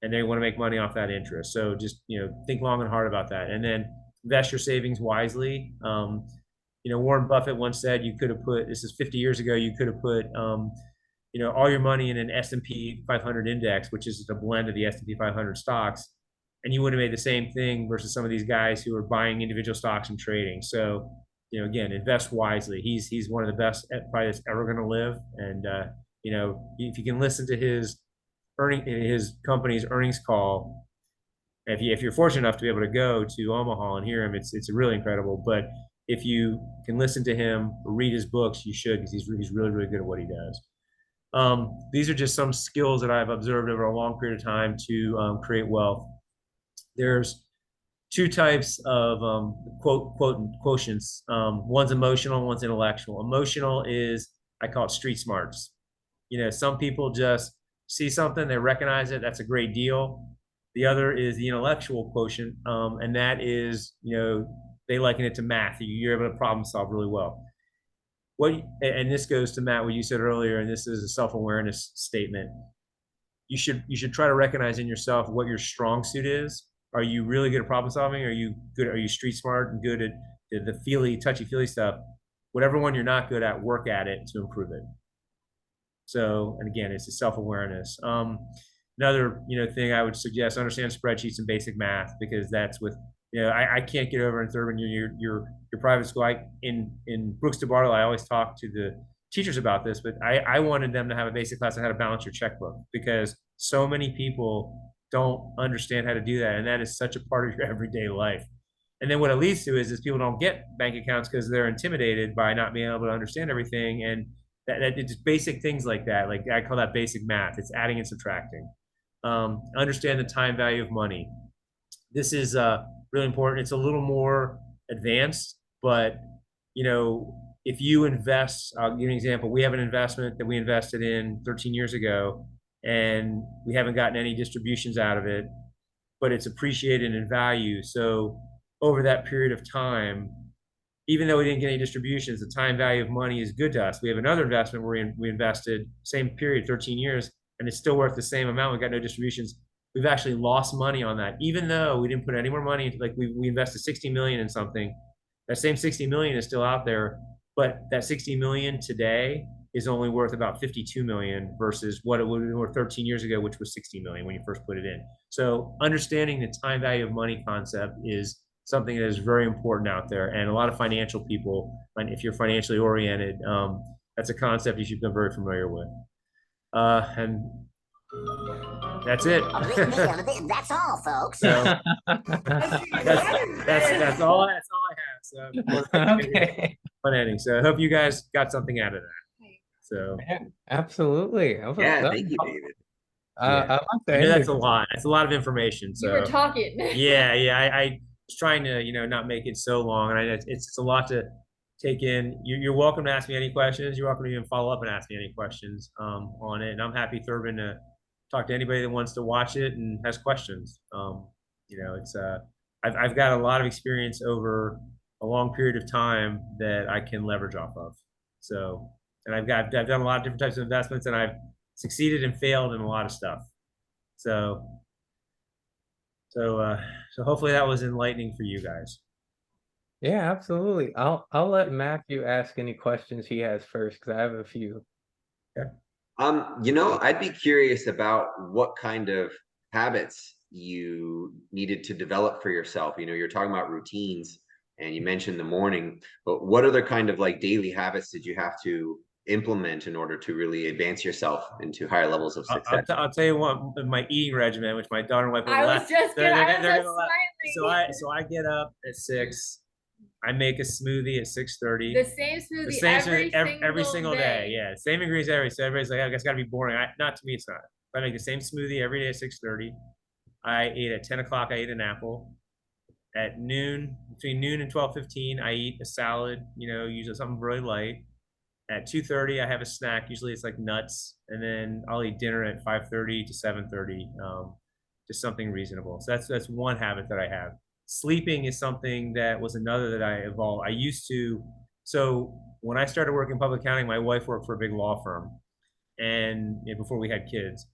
and they want to make money off that interest. So just, think long and hard about that. And then invest your savings wisely. Warren Buffett once said you could have put, this is 50 years ago, you could have put all your money in an S&P 500 index, which is a blend of the S&P 500 stocks, and you would have made the same thing versus some of these guys who are buying individual stocks and trading. So, again, invest wisely. He's one of the best probably that's ever going to live. And, if you can listen to his company's earnings call, if you're fortunate enough to be able to go to Omaha and hear him, it's really incredible. But if you can listen to him or read his books, you should, because he's really, really good at what he does. These are just some skills that I've observed over a long period of time to create wealth. There's two types of quotients. One's emotional, one's intellectual. Emotional is, I call it street smarts. Some people just see something, they recognize it, that's a great deal. The other is the intellectual quotient, and that is, they liken it to math. You're able to problem solve really well. And this goes to Matt, what you said earlier, and this is a self-awareness statement. You should try to recognize in yourself what your strong suit is. Are you really good at problem solving? Are you street smart and good at the touchy-feely stuff? Whatever one you're not good at, work at it to improve it. So, and again, it's a self-awareness. Another, thing I would suggest, understand spreadsheets and basic math, because that's with, I can't get over in Thurman, your private school. In Brooks Debartolo, I always talk to the teachers about this, but I wanted them to have a basic class on how to balance your checkbook, because so many people don't understand how to do that. And that is such a part of your everyday life. And then what it leads to is people don't get bank accounts because they're intimidated by not being able to understand everything. And that it's basic things like that. Like I call that basic math. It's adding and subtracting. Understand the time value of money. This is really important. It's a little more advanced, but if you invest, I'll give you an example. We have an investment that we invested in 13 years ago, and we haven't gotten any distributions out of it, but it's appreciated in value. So over that period of time, even though we didn't get any distributions, the time value of money is good to us. We have another investment where we invested same period, 13 years, and it's still worth the same amount. We got no distributions. We've actually lost money on that, even though we didn't put any more money into, like we invested 60 million in something. That same 60 million is still out there, but that 60 million today is only worth about 52 million versus what it would have been worth 13 years ago, which was 60 million when you first put it in. So understanding the time value of money concept is something that is very important out there. And a lot of financial people, if you're financially oriented, that's a concept you should become very familiar with. And that's it. That's all, folks. So, that's all I have. So Okay. fun ending. So I hope you guys got something out of that. So Yeah, absolutely. Yeah, thank you, David. I like the I know that's a ending. lot. That's a lot of information. So You were talking. yeah. I was trying to not make it so long, and it's a lot to take in. You're welcome to ask me any questions. You're welcome to even follow up and ask me any questions on it. And I'm happy, Thurman, to talk to anybody that wants to watch it and has questions. It's I've got a lot of experience over a long period of time that I can leverage off of. So, and I've done a lot of different types of investments, and I've succeeded and failed in a lot of stuff. So hopefully that was enlightening for you guys. Yeah, absolutely. I'll let Matthew ask any questions he has first, because I have a few. Yeah. I'd be curious about what kind of habits you needed to develop for yourself. You're talking about routines, and you mentioned the morning, but what other kind of like daily habits did you have to implement in order to really advance yourself into higher levels of success? I'll tell you what, my eating regimen, which my daughter and wife will I laugh. was just They're gonna, gonna laugh. smiling. So I get up at 6. I make a smoothie at 6:30. The same smoothie every single day. Yeah, same ingredients every. So everybody's like, oh, it's got to be boring. Not to me, it's not. I make the same smoothie every day at 6:30. I ate at 10 o'clock. I ate an apple. At noon, between noon and 12:15, I eat a salad. Usually something really light. At 2:30, I have a snack. Usually it's like nuts, and then I'll eat dinner at 5:30 to 7:30. Just something reasonable. So that's one habit that I have. Sleeping is something that was another that I evolved. So when I started working in public accounting, my wife worked for a big law firm, and before we had kids,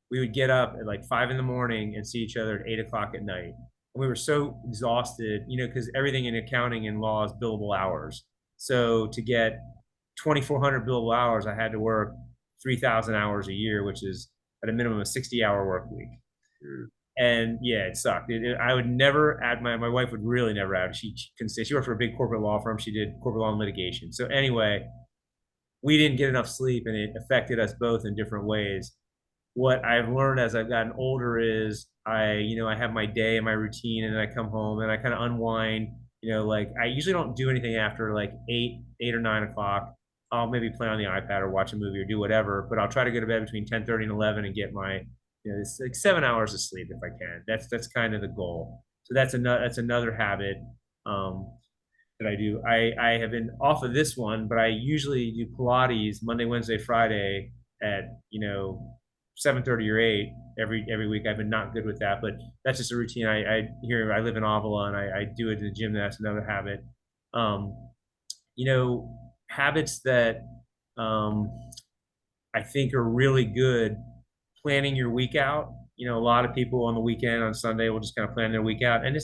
we would get up at like 5 in the morning and see each other at 8 o'clock at night. And we were so exhausted, because everything in accounting and law is billable hours. So to get 2,400 billable hours, I had to work 3,000 hours a year, which is at a minimum of 60-hour work week. And yeah, it sucked. I would never add my wife would really never add. She couldn't say. She worked for a big corporate law firm. She did corporate law and litigation. So anyway, we didn't get enough sleep, and it affected us both in different ways. What I've learned as I've gotten older is I have my day and my routine, and then I come home and I kind of unwind. Like I usually don't do anything after like 8 or 9 o'clock. I'll maybe play on the iPad or watch a movie or do whatever, but I'll try to go to bed between 10:30 and 11 and get my it's like 7 hours of sleep if I can. That's kind of the goal. So that's another habit that I do. I have been off of this one, but I usually do Pilates Monday, Wednesday, Friday at 7:30 or 8 every week. I've been not good with that, but that's just a routine. I live in Avila and I do it in the gym. That's another habit. Habits that I think are really good. Planning your week out. A lot of people on the weekend on Sunday will just kind of plan their week out, and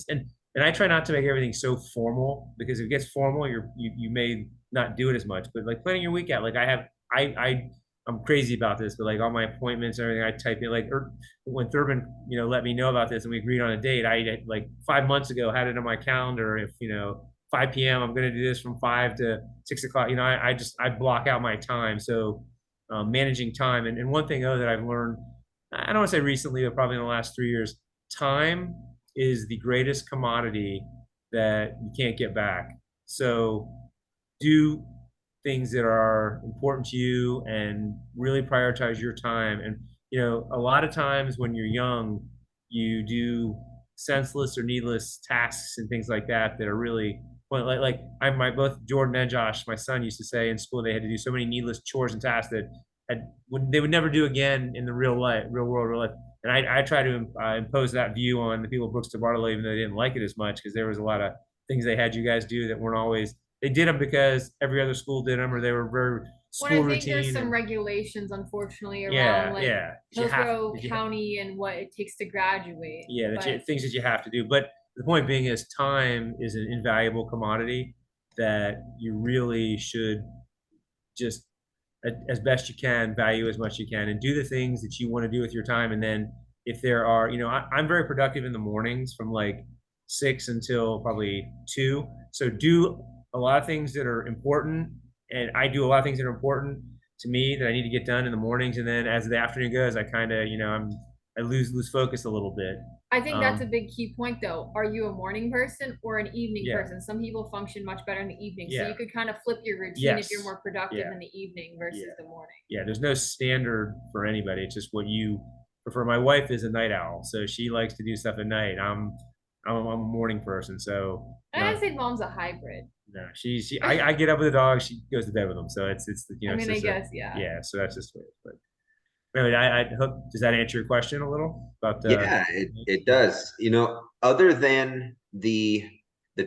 I try not to make everything so formal, because if it gets formal, you may not do it as much. But like planning your week out, like I'm crazy about this, but like all my appointments and everything, I type in when Thurman let me know about this and we agreed on a date. I like 5 months ago had it on my calendar. If 5 p.m. I'm going to do this from 5 to 6 o'clock. I block out my time. So managing time. And one thing that I've learned, I don't want to say recently, but probably in the last 3 years, time is the greatest commodity that you can't get back. So do things that are important to you and really prioritize your time. And, a lot of times when you're young, you do senseless or needless tasks and things like that are really, well, both Jordan and Josh, my son, used to say in school they had to do so many needless chores and tasks that they would never do again in the real world. And I try to impose that view on the people at Brooks Debartolo, even though they didn't like it as much, because there was a lot of things they had you guys do that weren't always. They did them because every other school did them, or they were very school routine. I think there's some regulations, unfortunately, around Hillsborough County and what it takes to graduate. Yeah, things that you have to do. But the point being is time is an invaluable commodity that you really should just, as best you can, value as much as you can, and do the things that you want to do with your time. And then if there are, I'm very productive in the mornings from like 6 until probably 2. So do a lot of things that are important, and I do a lot of things that are important to me that I need to get done in the mornings. And then as the afternoon goes, I kind of, I lose focus a little bit. I think that's a big key point, though. Are you a morning person or an evening person? Some people function much better in the evening, so you could kind of flip your routine if you're more productive in the evening versus the morning. Yeah, there's no standard for anybody. It's just what you prefer. My wife is a night owl, so she likes to do stuff at night. I'm a morning person, so. I say mom's a hybrid. No, I get up with the dog. She goes to bed with them. So it's I mean, I guess, yeah. Yeah, so that's just what it is. But anyway, I hope, does that answer your question a little about? Yeah, it does. Other than the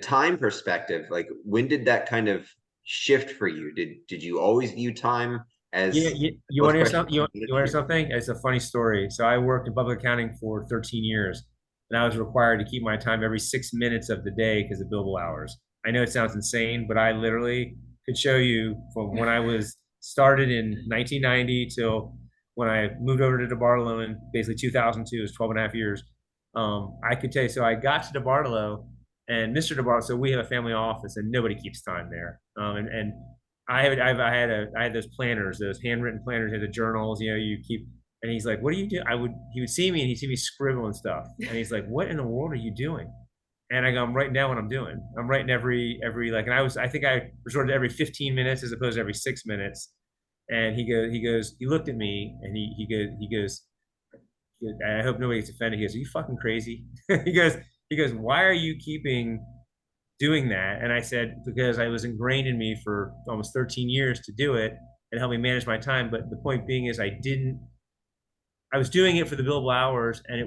time perspective, like when did that kind of shift for you? Did you always view time as? Yeah, you want to hear something? You want to hear something? It's a funny story. So I worked in public accounting for 13 years, and I was required to keep my time every 6 minutes of the day because of billable hours. I know it sounds insane, but I literally could show you from when I was started in 1990 till when I moved over to Debartolo in basically 2002, it was 12 and a half years. I could tell you, so I got to Debartolo, and Mr. Debartolo, so we have a family office and nobody keeps time there. And I had those planners, those handwritten planners, the journals, you keep, and he's like, what do you do? He would see me and he'd see me scribble and stuff. And he's like, what in the world are you doing? And I go, I'm writing down what I'm doing. I'm writing every and I think I resorted to every 15 minutes as opposed to every 6 minutes. And he looked at me and he goes, I hope nobody gets offended. He goes, are you fucking crazy? he goes, why are you doing that? And I said, because I was ingrained in me for almost 13 years to do it and help me manage my time. But the point being is I was doing it for the billable hours, and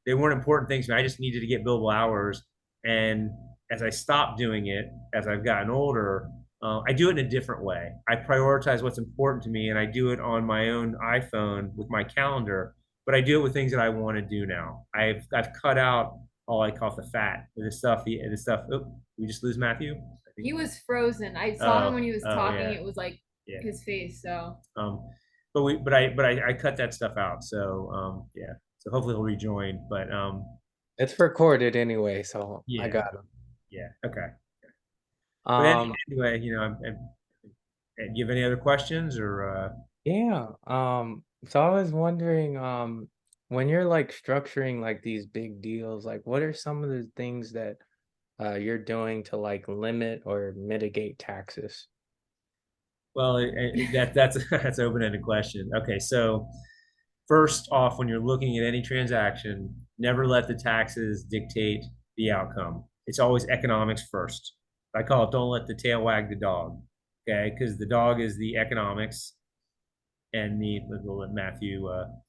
they weren't important things to me. I just needed to get billable hours. And as I stopped doing it, as I've gotten older, I do it in a different way. I prioritize what's important to me, and I do it on my own iPhone with my calendar, but I do it with things that I want to do now. I've cut out all I call the fat, the stuff. Oh, we just lose Matthew? He was frozen. I saw him when he was talking. Yeah. It was like his face. So I cut that stuff out. So yeah. So hopefully he'll rejoin. But It's recorded anyway, so I yeah, got him. yeah, okay. But Um, anyway, do you have any other questions or? yeah. So I was wondering, when you're like structuring like these big deals, like what are some of the things that you're doing to like limit or mitigate taxes? Well, that's that's an open-ended question. Okay, so first off, when you're looking at any transaction, never let the taxes dictate the outcome. It's always economics first. I call it don't let the tail wag the dog. Okay, because the dog is the economics, and we'll let Matthew. Um,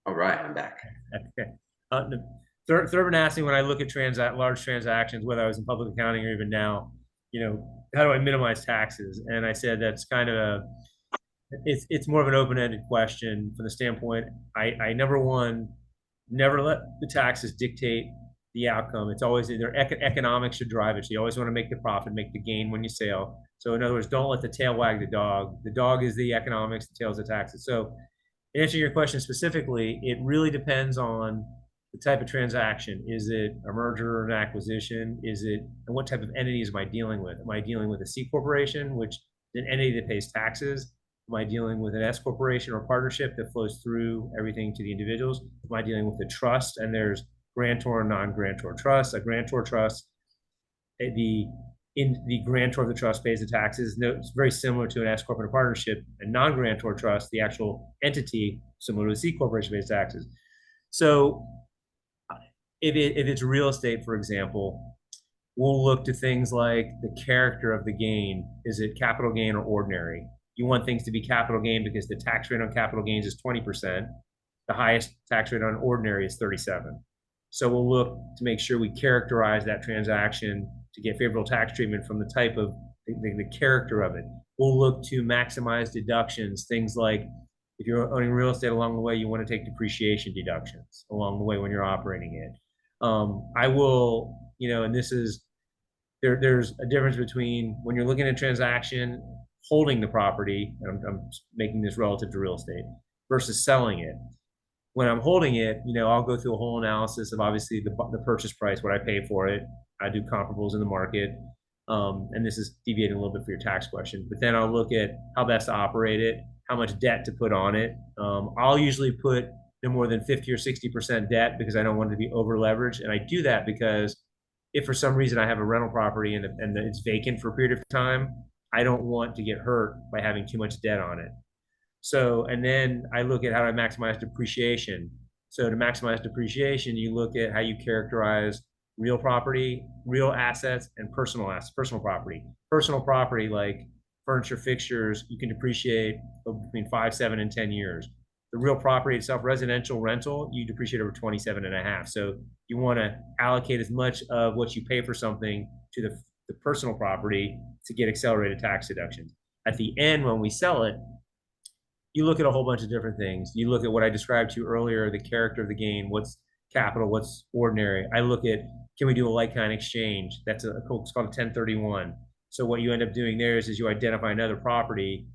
All right, I'm back. okay. Thurman asked me when I look at large transactions, whether I was in public accounting or even now, how do I minimize taxes? And I said that's kind of it's more of an open-ended question from the standpoint. I number one, never let the taxes dictate the outcome. It's always either economics should drive it. So you always want to make the profit, make the gain when you sell. So in other words, don't let the tail wag the dog. The dog is the economics, the tail is the taxes. So answering your question specifically, it really depends on the type of transaction. Is it a merger or an acquisition? And what type of entities am I dealing with? Am I dealing with a C corporation, which is an entity that pays taxes? Am I dealing with an S corporation or partnership that flows through everything to the individuals? Am I dealing with a trust? And there's grantor and non-grantor trust. A grantor trust, the grantor of the trust pays the taxes. No, it's very similar to an S corp and a partnership. A non-grantor trust, the actual entity, similar to a C corporation, pays taxes. So if it's real estate, for example, we'll look to things like the character of the gain. Is it capital gain or ordinary? You want things to be capital gain because the tax rate on capital gains is 20%. The highest tax rate on ordinary is 37. So we'll look to make sure we characterize that transaction to get favorable tax treatment from the type of the character of it. We'll look to maximize deductions, things like if you're owning real estate along the way, you want to take depreciation deductions along the way when you're operating it. I will, and this is, there's a difference between when you're looking at a transaction, holding the property, and I'm making this relative to real estate, versus selling it. When I'm holding it, I'll go through a whole analysis of obviously the purchase price, what I pay for it. I do comparables in the market. And this is deviating a little bit for your tax question, but then I'll look at how best to operate it, how much debt to put on it. I'll usually put no more than 50 or 60% debt because I don't want it to be over leveraged. And I do that because if for some reason I have a rental property and it's vacant for a period of time, I don't want to get hurt by having too much debt on it. So, and then I look at how to maximize depreciation. So to maximize depreciation, you look at how you characterize real property, real assets, and personal assets, personal property. Personal property like furniture, fixtures, you can depreciate between 5, 7, and 10 years. The real property itself, residential rental, you depreciate over 27 and a half. So you want to allocate as much of what you pay for something to the personal property to get accelerated tax deductions. At the end, when we sell it, you look at a whole bunch of different things. You look at what I described to you earlier, the character of the gain, what's capital, what's ordinary. I look at, can we do a like-kind exchange? It's called a 1031. So what you end up doing there is you identify another property,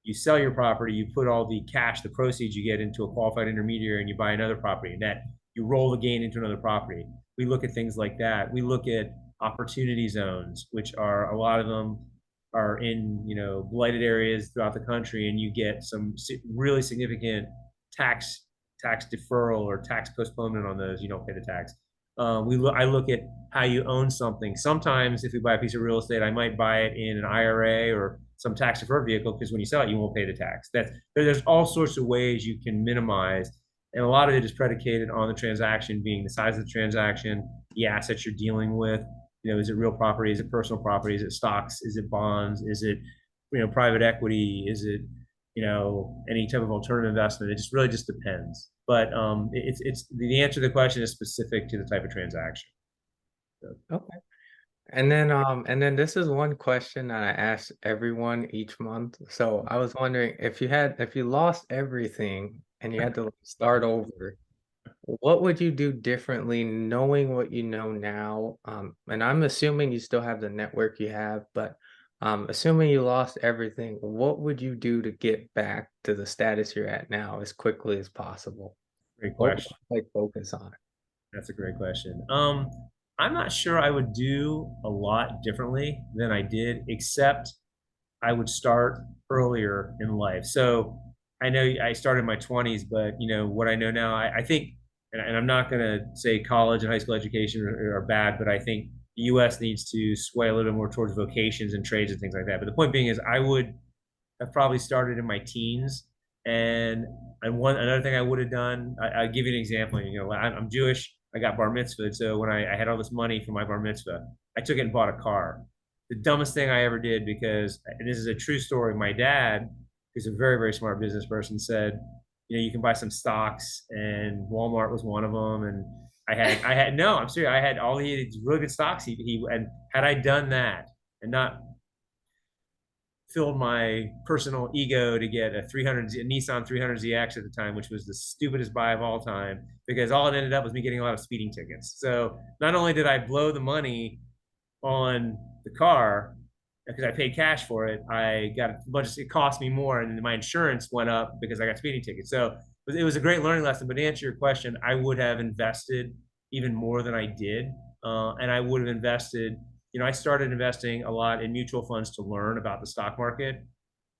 you sell your property, you put all the cash, the proceeds you get into a qualified intermediary, and you buy another property, and that you roll the gain into another property. We look at things like that. We look at opportunity zones, which are, a lot of them are in, blighted areas throughout the country, and you get some really significant tax deferral or tax postponement on those. You don't pay the tax. I look at how you own something. Sometimes if we buy a piece of real estate, I might buy it in an IRA or some tax deferred vehicle, because when you sell it, you won't pay the tax. There's all sorts of ways you can minimize, and a lot of it is predicated on the transaction being the size of the transaction, the assets you're dealing with. Is it real property? Is it personal property? Is it stocks? Is it bonds? Is it, private equity? Is it, any type of alternative investment? It just really just depends. But it's the answer to the question is specific to the type of transaction. So. Okay. And then this is one question that I ask everyone each month. So I was wondering if you lost everything and you had to start over, what would you do differently knowing what you know now? And I'm assuming you still have the network you have, but assuming you lost everything, what would you do to get back to the status you're at now as quickly as possible? Great What would question. you like focus on? That's a great question. I'm not sure I would do a lot differently than I did, except I would start earlier in life. So I know I started in my 20s, but what I know now, I think, and I'm not going to say college and high school education are bad, but I think the U.S. needs to sway a little bit more towards vocations and trades and things like that. But the point being is, I would have probably started in my teens, and another thing I would have done. I'll give you an example. I'm Jewish. I got bar mitzvah, so when I had all this money for my bar mitzvah, I took it and bought a car. The dumbest thing I ever did, because and this is a true story. My dad, who's a very, very smart business person, said, you can buy some stocks, and Walmart was one of them. And no, I'm serious. I had all these really good stocks. And had I done that and not filled my personal ego to get a Nissan 300ZX at the time, which was the stupidest buy of all time, because all it ended up was me getting a lot of speeding tickets. So not only did I blow the money on the car because I paid cash for it, I got a bunch of, it cost me more, and my insurance went up because I got speeding tickets. So it was a great learning lesson. But to answer your question, I would have invested even more than I did, and I would have invested. I started investing a lot in mutual funds to learn about the stock market,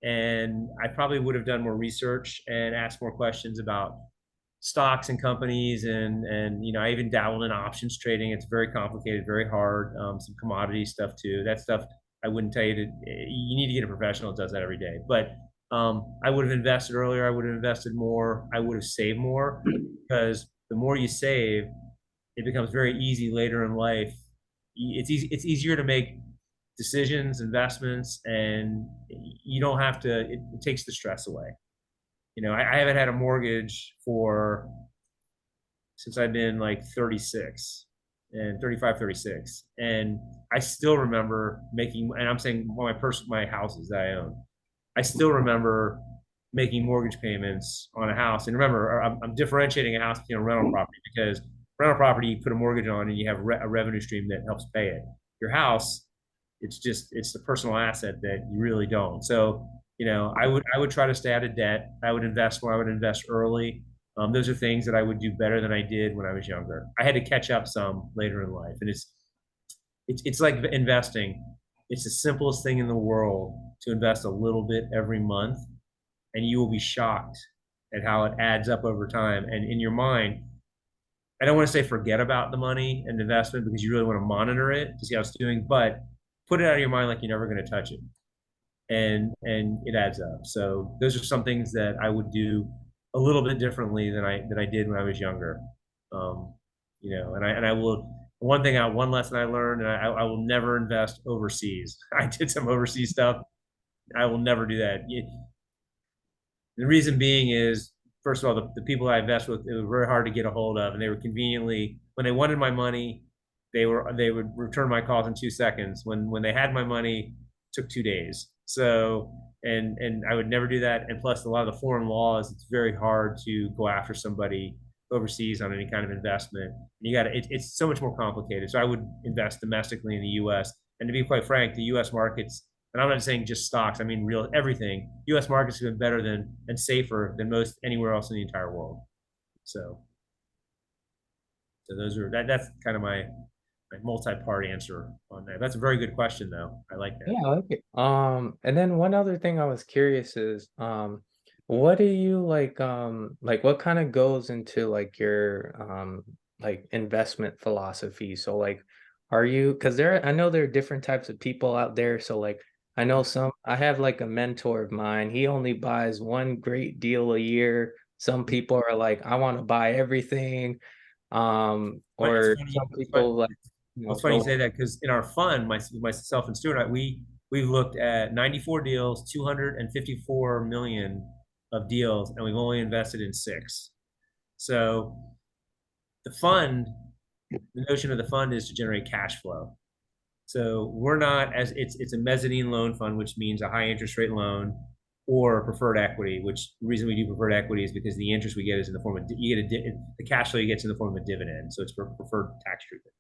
and I probably would have done more research and asked more questions about stocks and companies, and I even dabbled in options trading. It's very complicated, very hard. Some commodity stuff too. That stuff I wouldn't tell you to. You need to get a professional that does that every day. But I would have invested earlier. I would have invested more. I would have saved more, because the more you save, it becomes very easy later in life. It's easier to make decisions, investments, and you don't have to. It takes the stress away. I haven't had a mortgage since I've been like 36 and 35, 36. And I still remember and I'm saying my houses that I own, I still remember making mortgage payments on a house. And remember, I'm differentiating a house between a rental property, because rental property, you put a mortgage on and you have a revenue stream that helps pay it. Your house, it's the personal asset that you really don't. So I would try to stay out of debt. I would invest more. I would invest early. Those are things that I would do better than I did when I was younger. I had to catch up some later in life, and it's like investing. It's the simplest thing in the world to invest a little bit every month, and you will be shocked at how it adds up over time. And in your mind, I don't want to say forget about the money and investment, because you really want to monitor it to see how it's doing, but put it out of your mind like you're never going to touch it. And it adds up. So those are some things that I would do a little bit differently than I did when I was younger. And I will. One lesson I learned, and I will never invest overseas. I did some overseas stuff. I will never do that. The reason being is, first of all, the people I invest with, it was very hard to get a hold of, and they were conveniently, when they wanted my money, they would return my calls in 2 seconds. When they had my money, it took 2 days. So, and I would never do that. And plus, a lot of the foreign laws, it's very hard to go after somebody overseas on any kind of investment. It's so much more complicated. So I would invest domestically in the U.S. And to be quite frank, the U.S. markets, and I'm not saying just stocks, I mean real everything. U.S. markets have been better and safer than most anywhere else in the entire world. So that's kind of my multi-part answer on that. That's a very good question, though. I like that. Yeah, I like it. And then one other thing I was curious is, what do you like what kind of goes into like your like investment philosophy? So like, because I know there are different types of people out there. So like, I know I have like a mentor of mine. He only buys one great deal a year. Some people are like, I want to buy everything. Or some people like, it's funny you say that, because in our fund, myself and Stuart, we've looked at 94 deals, 254 million of deals, and we've only invested in 6. So the notion of the fund is to generate cash flow. So we're not it's a mezzanine loan fund, which means a high interest rate loan, or preferred equity, which the reason we do preferred equity is because the interest we get is in the form of, you get the cash flow you get in the form of a dividend. So it's for preferred tax treatment.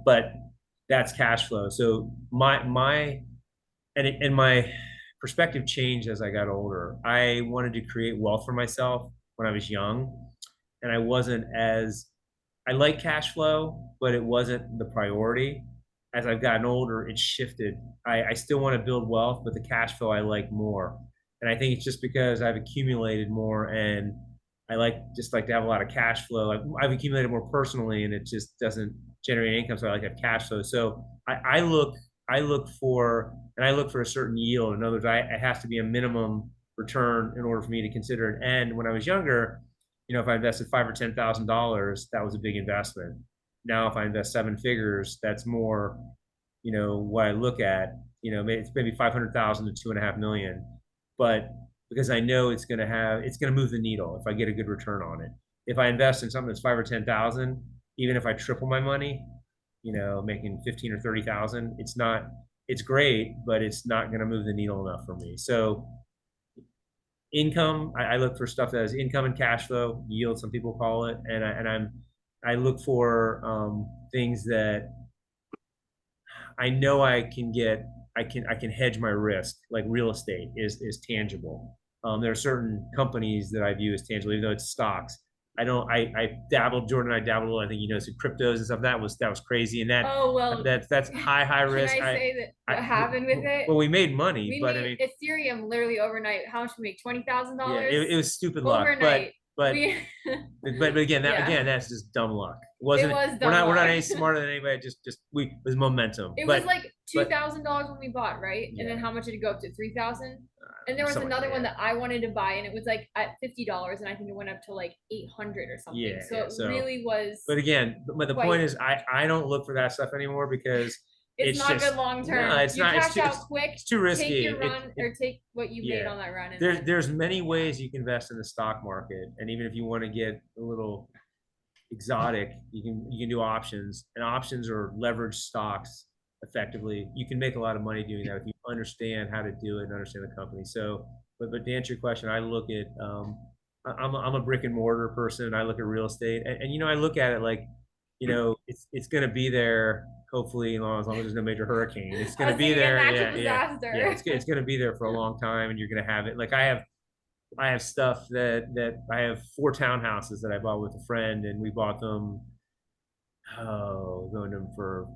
But that's cash flow. So my perspective changed as I got older. I wanted to create wealth for myself when I was young, and I like cash flow, but it wasn't the priority. As I've gotten older, it shifted. I still want to build wealth, but the cash flow I like more. And I think it's just because I've accumulated more, and I like to have a lot of cash flow. I've accumulated more personally, and it just doesn't generate income, so I like to have cash flow. So I look for a certain yield. In other words, it has to be a minimum return in order for me to consider it. And when I was younger, if I invested $5,000 or $10,000, that was a big investment. Now, if I invest seven figures, that's more, what I look at. It's maybe 500,000 to 2.5 million, but because I know it's going to move the needle if I get a good return on it. If I invest in something that's 5,000 or 10,000, even if I triple my money, making 15 or 30,000, it's great, but it's not going to move the needle enough for me. So income, I look for stuff that has income and cash flow, yield, some people call it, and I look for things that I know I can hedge my risk, like real estate is tangible. There are certain companies that I view as tangible, even though it's stocks. I dabbled, Jordan and I dabbled, I think, some cryptos and stuff. That was crazy. And that's high risk. Can I say that what happened with it? Well, we made money, but I mean, Ethereum literally overnight. How much we make? $20,000. Yeah, it was stupid luck. Overnight. But again, that's just dumb luck. It was dumb luck. We're not any smarter than anybody. It was momentum. It was like $2,000 when we bought, right? Yeah. And then how much did it go up to? 3,000. And there was another one that I wanted to buy, and it was like at $50, and I think it went up to like 800 or something. Yeah, so it really was. But the point is, I don't look for that stuff anymore because it's not good long term. No, it's not. Cash out quick. It's too risky. Take your run or take what you made on that run. There's many ways you can invest in the stock market, and even if you want to get a little exotic, you can do options, and options are leveraged stocks. Effectively, you can make a lot of money doing that if you understand how to do it and understand the company. So, but to answer your question, I look at I'm a brick and mortar person. I look at real estate, and I look at it like, it's going to be there. Hopefully, as long as there's no major hurricane, it's going to be there. Yeah. It's going to be there for a long time, and you're going to have it. Like I have stuff that I have 4 townhouses that I bought with a friend, and we bought them. Going to them for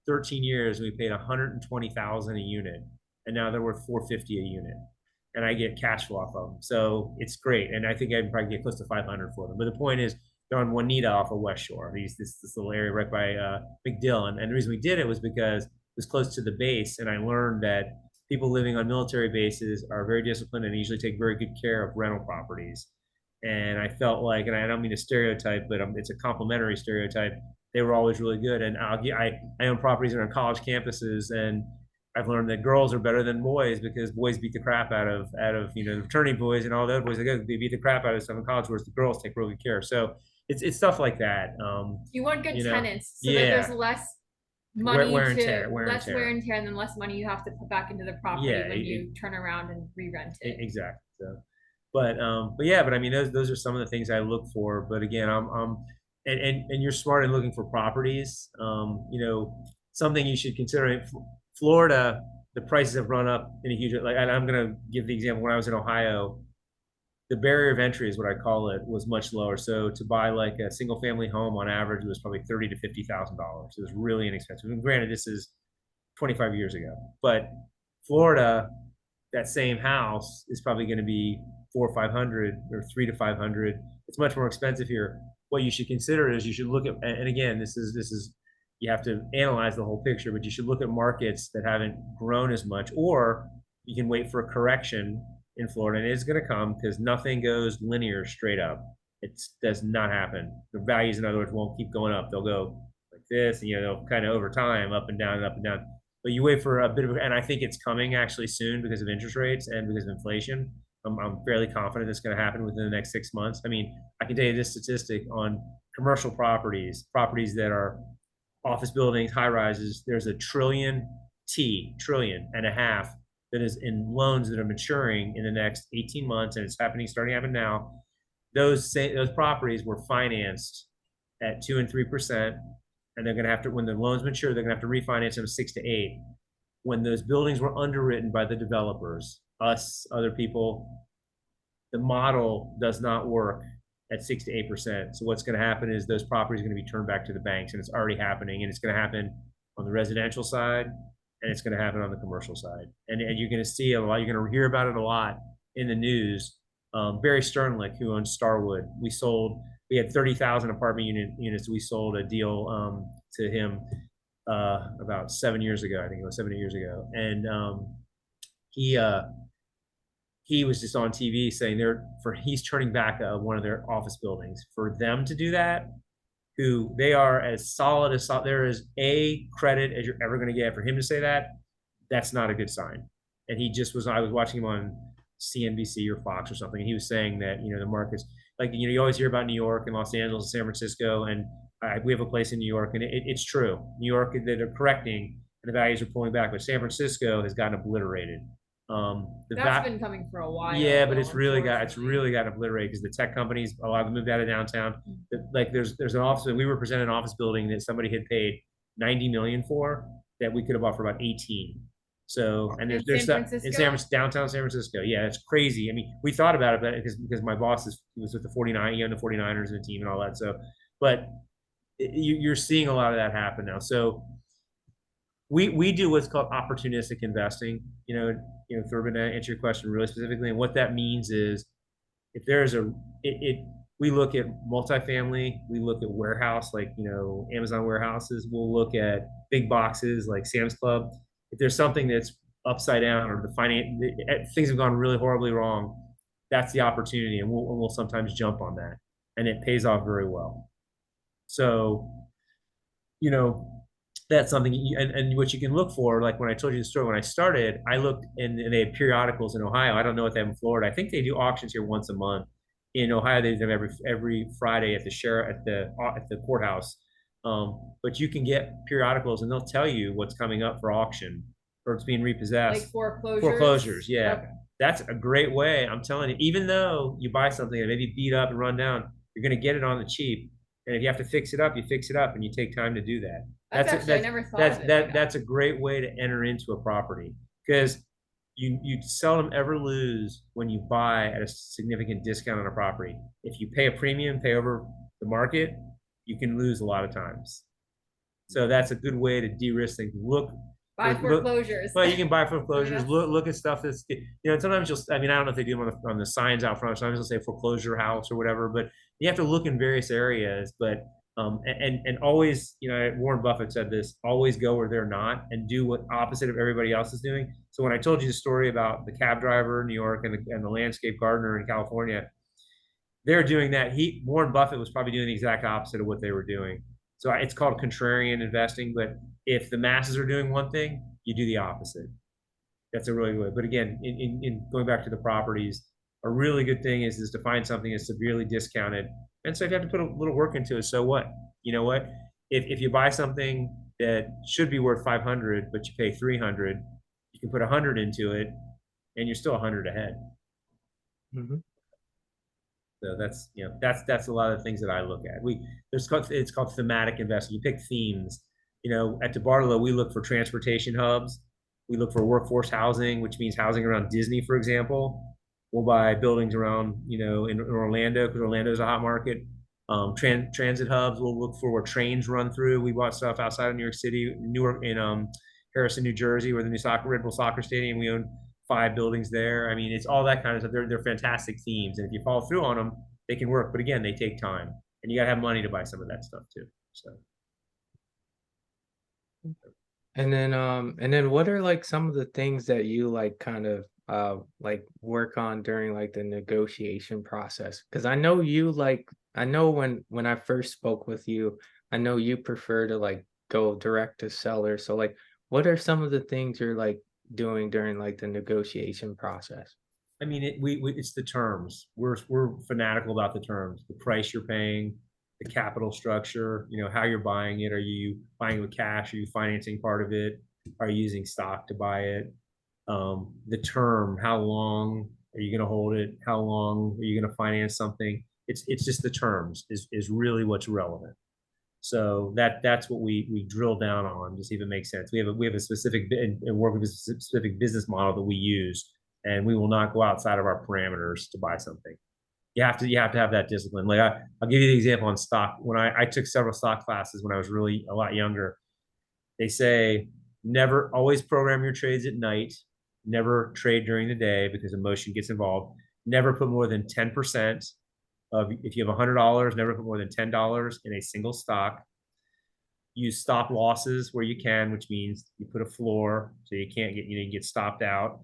13 years, and we paid $120,000 a unit, and now they're worth $450 a unit, and I get cash flow off of them. So it's great, and I think I can probably get close to 500 for them. But the point is, they're on Juanita off of West Shore. This little area right by McDill, and the reason we did it was because it was close to the base, and I learned that people living on military bases are very disciplined and usually take very good care of rental properties. And I felt like, and I don't mean to stereotype, but it's a complimentary stereotype, they were always really good. And I own properties that are on college campuses, and I've learned that girls are better than boys because boys beat the crap out of the fraternity boys and all the other boys. They beat the crap out of stuff in college, whereas the girls take really good care. So it's stuff like that. You want good tenants, so that there's less money wear and tear, and then less money you have to put back into the property when you turn around and re-rent it. Exactly. So, but I mean, those are some of the things I look for. But again, and you're smart in looking for properties. Something you should consider. Florida, the prices have run up in a huge. Like, and I'm going to give the example. When I was in Ohio, the barrier of entry is what I call it, was much lower. So to buy like a single family home on average, it was probably $30,000 to $50,000. It was really inexpensive. And granted, this is 25 years ago, but Florida, that same house is probably going to be $400,000 or $500,000 or $300,000 to $500,000. It's much more expensive here. What you should consider is you should look at, and again, this is you have to analyze the whole picture, but you should look at markets that haven't grown as much, or you can wait for a correction in Florida, and it's going to come because nothing goes linear straight up. It does not happen. The values, in other words, won't keep going up. They'll go like this, and they'll kind of over time up and down and up and down. But you wait for a bit of, and I think it's coming actually soon because of interest rates and because of inflation. I'm fairly confident it's going to happen within the next 6 months. I mean, I can tell you this statistic on commercial properties that are office buildings, high rises. There's $1.5 trillion that is in loans that are maturing in the next 18 months, and it's starting to happen now. Those properties were financed at 2 and 3%, and they're going to have to, when the loans mature, they're going to have to refinance them 6 to 8. When those buildings were underwritten by the developers, us, other people, the model does not work at 6 to 8%. So what's going to happen is those properties are going to be turned back to the banks, and it's already happening, and it's going to happen on the residential side, and it's going to happen on the commercial side. And you're going to see a lot, you're going to hear about it a lot in the news. Barry Sternlick, who owns Starwood, we had 30,000 apartment units. We sold a deal to him about 7 years ago. I think it was 7 years ago. And he was just on TV saying he's turning back one of their office buildings. For them to do that, who they are as solid as there is a credit as you're ever going to get. For him to say that, that's not a good sign. And I was watching him on CNBC or Fox or something. And he was saying that, the markets, like, you always hear about New York and Los Angeles and San Francisco. And we have a place in New York, and it's true. New York, they're correcting and the values are pulling back, but San Francisco has gotten obliterated. That's been coming for a while. Yeah, but it's really got obliterated because the tech companies, a lot of them moved out of downtown. Like there's an office, we were presenting an office building that somebody had paid $90 million for, that we could have bought for about 18. So, and there's stuff in downtown San Francisco. Yeah, it's crazy. I mean, we thought about it because my boss was with the 49, he owned the 49ers and the team and all that. So, but you're seeing a lot of that happen now. So we do what's called opportunistic investing, Thurban, to answer your question really specifically. And what that means is if there's we look at multifamily, we look at warehouse, like, Amazon warehouses. We'll look at big boxes like Sam's Club. If there's something that's upside down or things have gone really horribly wrong, that's the opportunity. And we'll sometimes jump on that, and it pays off very well. So, that's something, and what you can look for, like when I told you the story, when I started, I looked and they had periodicals in Ohio. I don't know what they have in Florida. I think they do auctions here once a month. In Ohio, they do them every Friday at the courthouse. But you can get periodicals, and they'll tell you what's coming up for auction or it's being repossessed. Like foreclosures. Foreclosures, yeah. Okay. That's a great way. I'm telling you, even though you buy something that maybe beat up and run down, you're going to get it on the cheap. And if you have to fix it up, you fix it up, and you take time to do that. I never thought of it. That's a great way to enter into a property, because you seldom ever lose when you buy at a significant discount on a property. If you pay a premium, pay over the market, you can lose a lot of times. So that's a good way to de-risk things. Buy foreclosures. Well, you can buy foreclosures. Look at stuff that's, sometimes I don't know if they do them on the signs out front. Sometimes they'll say foreclosure house or whatever, but you have to look in various areas. But and always, Warren Buffett said this: always go where they're not, and do what opposite of everybody else is doing. So when I told you the story about the cab driver in New York and the landscape gardener in California, they're doing that. Warren Buffett was probably doing the exact opposite of what they were doing. So it's called contrarian investing. But if the masses are doing one thing, you do the opposite. That's a really good way. But again, in going back to the properties, a really good thing is to find something that's severely discounted. And so if you have to put a little work into it, so what? You know what? If you buy something that should be worth 500, but you pay 300, you can put 100 into it, and you're still 100 ahead. Mm-hmm. So that's a lot of things that I look at. It's called thematic investing. You pick themes. At Debartolo, we look for transportation hubs. We look for workforce housing, which means housing around Disney, for example. We'll buy buildings around, in Orlando, because Orlando is a hot market. Transit hubs, we'll look for where trains run through. We bought stuff outside of New York City, Newark, in Harrison, New Jersey, where the new Red Bull soccer stadium. We own 5 buildings there. I mean, it's all that kind of stuff. They're fantastic themes, and if you follow through on them, they can work. But again, they take time, and you gotta have money to buy some of that stuff too. So. And then what are like some of the things that you like kind of like work on during like the negotiation process? Because I know when I first spoke with you, I know you prefer to like go direct to seller. So like, what are some of the things you're like doing during like the negotiation process? I mean, it's the terms. We're fanatical about the terms, the price you're paying, the capital structure, how you're buying it. Are you buying it with cash? Are you financing part of it? Are you using stock to buy it? the term, how long are you going to hold it? How long are you going to finance something? It's just the terms is really what's relevant. So that's what we drill down on to see if it makes sense. We have a specific and work with a specific business model that we use, and we will not go outside of our parameters to buy something. You have to have that discipline. Like I'll give you the example on stock. When I took several stock classes when I was really a lot younger, they say never always program your trades at night, never trade during the day because emotion gets involved. Never put more than 10% of, if you have $100, never put more than $10 in a single stock. Use stop losses where you can, which means you put a floor so you can't get, you get stopped out.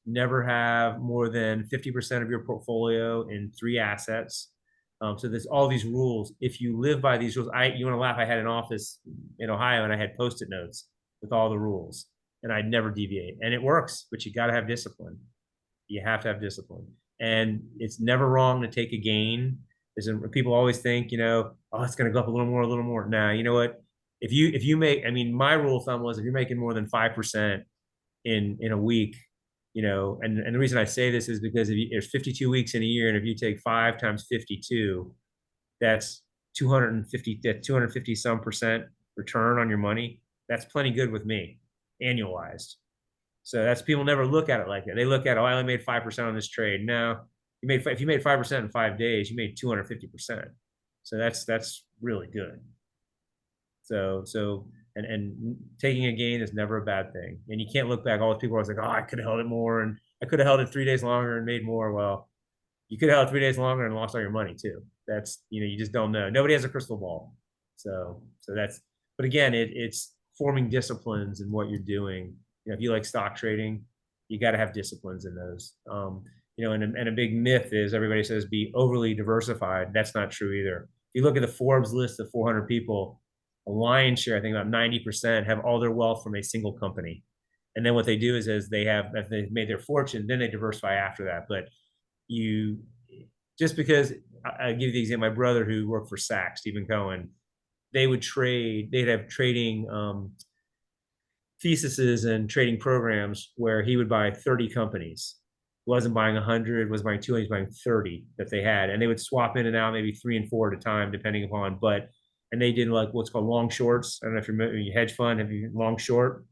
Never have more than 50% of your portfolio in 3 assets. So there's all these rules. If you live by these rules, you want to laugh, I had an office in Ohio and I had Post-it notes with all the rules and I'd never deviate. And it works, but you got to have discipline. You have to have discipline. And it's never wrong to take a gain. People always think, oh, it's going to go up a little more. Nah, you know what? If you make, I mean, my rule of thumb was if you're making more than 5% in a week, and the reason I say this is because there's 52 weeks in a year, and if you take 5 times 52, that's 250 some percent return on your money. That's plenty good with me, annualized. So that's, people never look at it like that. They look at, oh, I only made 5% on this trade. No, if you made 5% in 5 days, you made 250%. So that's really good. And taking a gain is never a bad thing. And you can't look back. All those people are always like, oh, I could have held it more, and I could have held it 3 days longer and made more. Well, you could have held it 3 days longer and lost all your money too. That's, you just don't know. Nobody has a crystal ball. So that's, but again, it's forming disciplines in what you're doing. If you like stock trading, you got to have disciplines in those. And a big myth is everybody says be overly diversified. That's not true either. If you look at the Forbes list of 400 people, a lion's share, I think about 90%, have all their wealth from a single company. And then what they do is if they've made their fortune, then they diversify after that. But just because, I give you the example, my brother who worked for Saks, Stephen Cohen, they'd have trading theses and trading programs where he would buy 30 companies. He wasn't buying 100, wasn't buying 200, he was buying 30 that they had. And they would swap in and out maybe 3 and 4 at a time, depending upon, and they did like what's called long shorts. I don't know if you're a hedge fund, have you long short?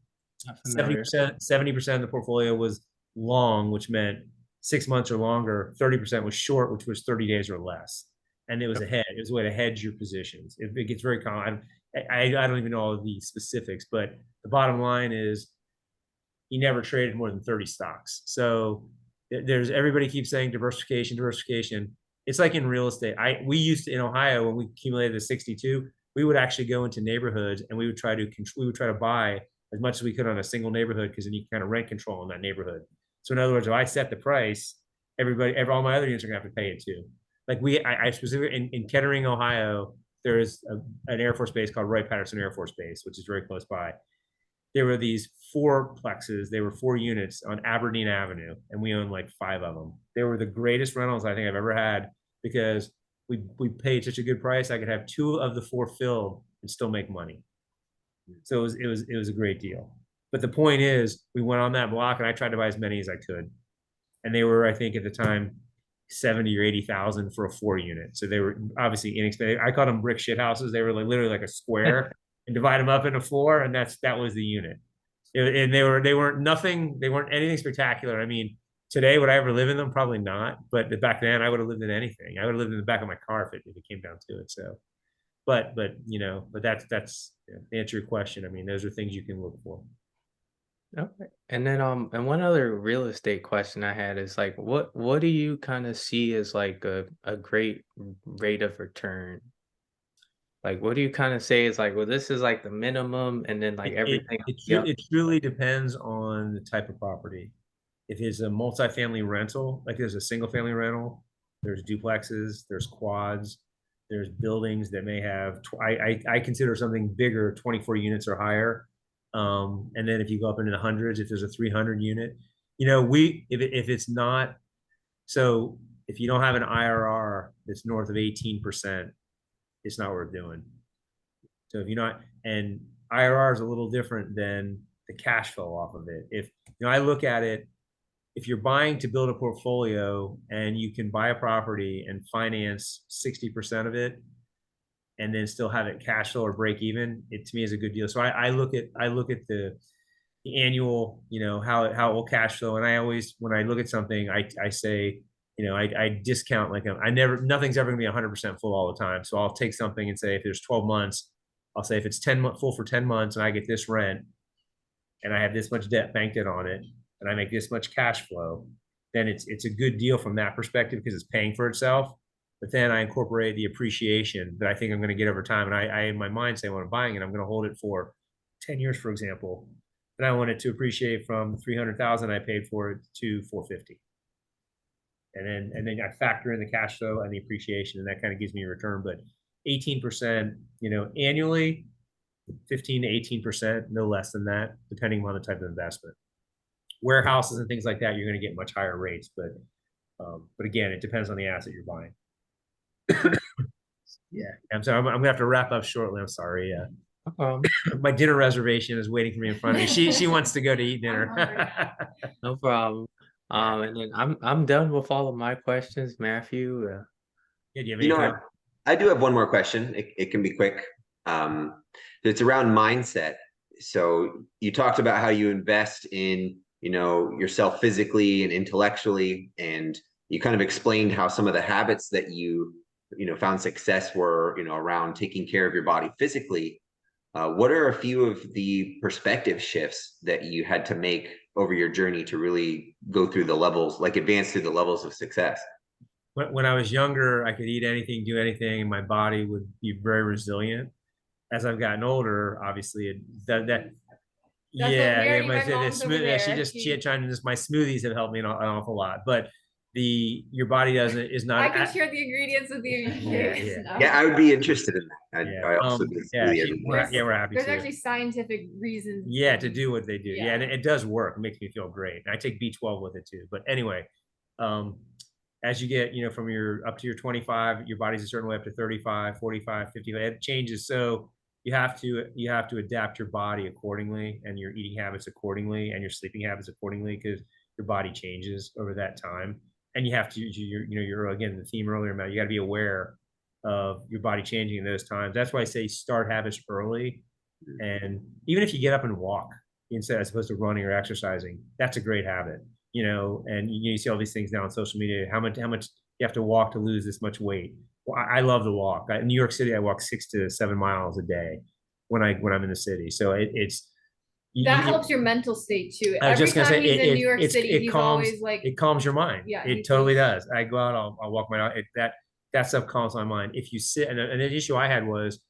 70% of the portfolio was long, which meant 6 months or longer. 30% was short, which was 30 days or less. And it was a hedge. It was a way to hedge your positions. It gets very common. I don't even know all of the specifics, but the bottom line is he never traded more than 30 stocks. So everybody keeps saying diversification. It's like in real estate. We used to, in Ohio, when we accumulated the 62, we would actually go into neighborhoods and we would try to buy as much as we could on a single neighborhood, because then you kind of rent control in that neighborhood. So in other words, if I set the price, all my other units are gonna have to pay it too. Like I specifically in Kettering, Ohio, there is an Air Force base called Wright-Patterson Air Force Base, which is very close by. There were these 4 plexes. They were 4 units on Aberdeen Avenue, and we owned like 5 of them. They were the greatest rentals I think I've ever had, because we paid such a good price. I could have 2 of the 4 filled and still make money. So it was a great deal. But the point is, we went on that block and I tried to buy as many as I could, and they were, I think at the time, 70 or 80,000 for a 4 unit. So they were obviously inexpensive. I called them brick shit houses. They were literally like a square and divide them up into 4, and that was the unit. And they weren't anything spectacular. I mean, today would I ever live in them? Probably not. But back then I would have lived in anything. I would have lived in the back of my car if it came down to it. So, but that's to answer your question. I mean, those are things you can look for. Okay. And then and one other real estate question I had is like, what do you kind of see as like a great rate of return? Like, what do you kind of say is like, well, this is like the minimum, and then like everything. It really depends on the type of property. If it's a multifamily rental, like there's a single family rental, there's duplexes, there's quads, there's buildings that may have, I consider something bigger, 24 units or higher. And then if you go up into the hundreds, if there's a 300 unit, if it's not, so if you don't have an IRR that's north of 18%, it's not worth doing. So if you're not, and IRR is a little different than the cash flow off of it. If I look at it, if you're buying to build a portfolio and you can buy a property and finance 60% of it and then still have it cash flow or break even, it to me is a good deal. So I look at the annual, how it will cash flow. And I always, when I look at something, I say, I discount, like nothing's ever gonna be 100% full all the time. So I'll take something and say, if there's 12 months, I'll say if it's 10 full for 10 months and I get this rent and I have this much bank debt on it and I make this much cash flow, then it's a good deal from that perspective because it's paying for itself. But then I incorporate the appreciation that I think I'm going to get over time. And I in my mind say when I'm buying it, I'm going to hold it for 10 years, for example. And I want it to appreciate from 300,000 I paid for it to 450. And then I factor in the cash flow and the appreciation, and that kind of gives me a return. But 18%, annually, 15 to 18%, no less than that, depending on the type of investment. Warehouses and things like that, you're going to get much higher rates, but again, it depends on the asset you're buying. Yeah, I'm sorry. I'm gonna have to wrap up shortly. I'm sorry. My dinner reservation is waiting for me in front of me. She wants to go to eat dinner. No problem. And then I'm done with all of my questions, Matthew. Yeah, do you have anything? I do have one more question. It can be quick. It's around mindset. So you talked about how you invest in, yourself physically and intellectually, and you kind of explained how some of the habits that you found success were, around taking care of your body physically. What are a few of the perspective shifts that you had to make over your journey to really go through the levels, like advance through the levels of success? When I was younger, I could eat anything, do anything, and my body would be very resilient. As I've gotten older, obviously, my smoothies have helped me an awful lot, but your body is not. I can share the ingredients with you. Yeah, I would be interested in that. I also do we're happy. There's actually scientific reasons. Yeah, to do what they do. Yeah, and it does work. It makes me feel great. And I take B12 with it too. But anyway, as you get, from up to your 25, your body's a certain way up to 35, 45, 50. It changes. So you have to adapt your body accordingly and your eating habits accordingly and your sleeping habits accordingly, because your body changes over that time. And you have to, you're again, the theme earlier, Matt, you got to be aware of your body changing in those times. That's why I say start habits early. And even if you get up and walk instead, as opposed to running or exercising, that's a great habit, and you see all these things now on social media, how much you have to walk to lose this much weight. Well, I love to walk. In New York City, I walk 6 to 7 miles a day when I'm in the city. So that helps your mental state too. I was just gonna say, he's in New York City, he's always like, it calms your mind. Yeah, it totally does. I go out, I'll walk my dog. That stuff calms my mind. If you sit, and the issue I had was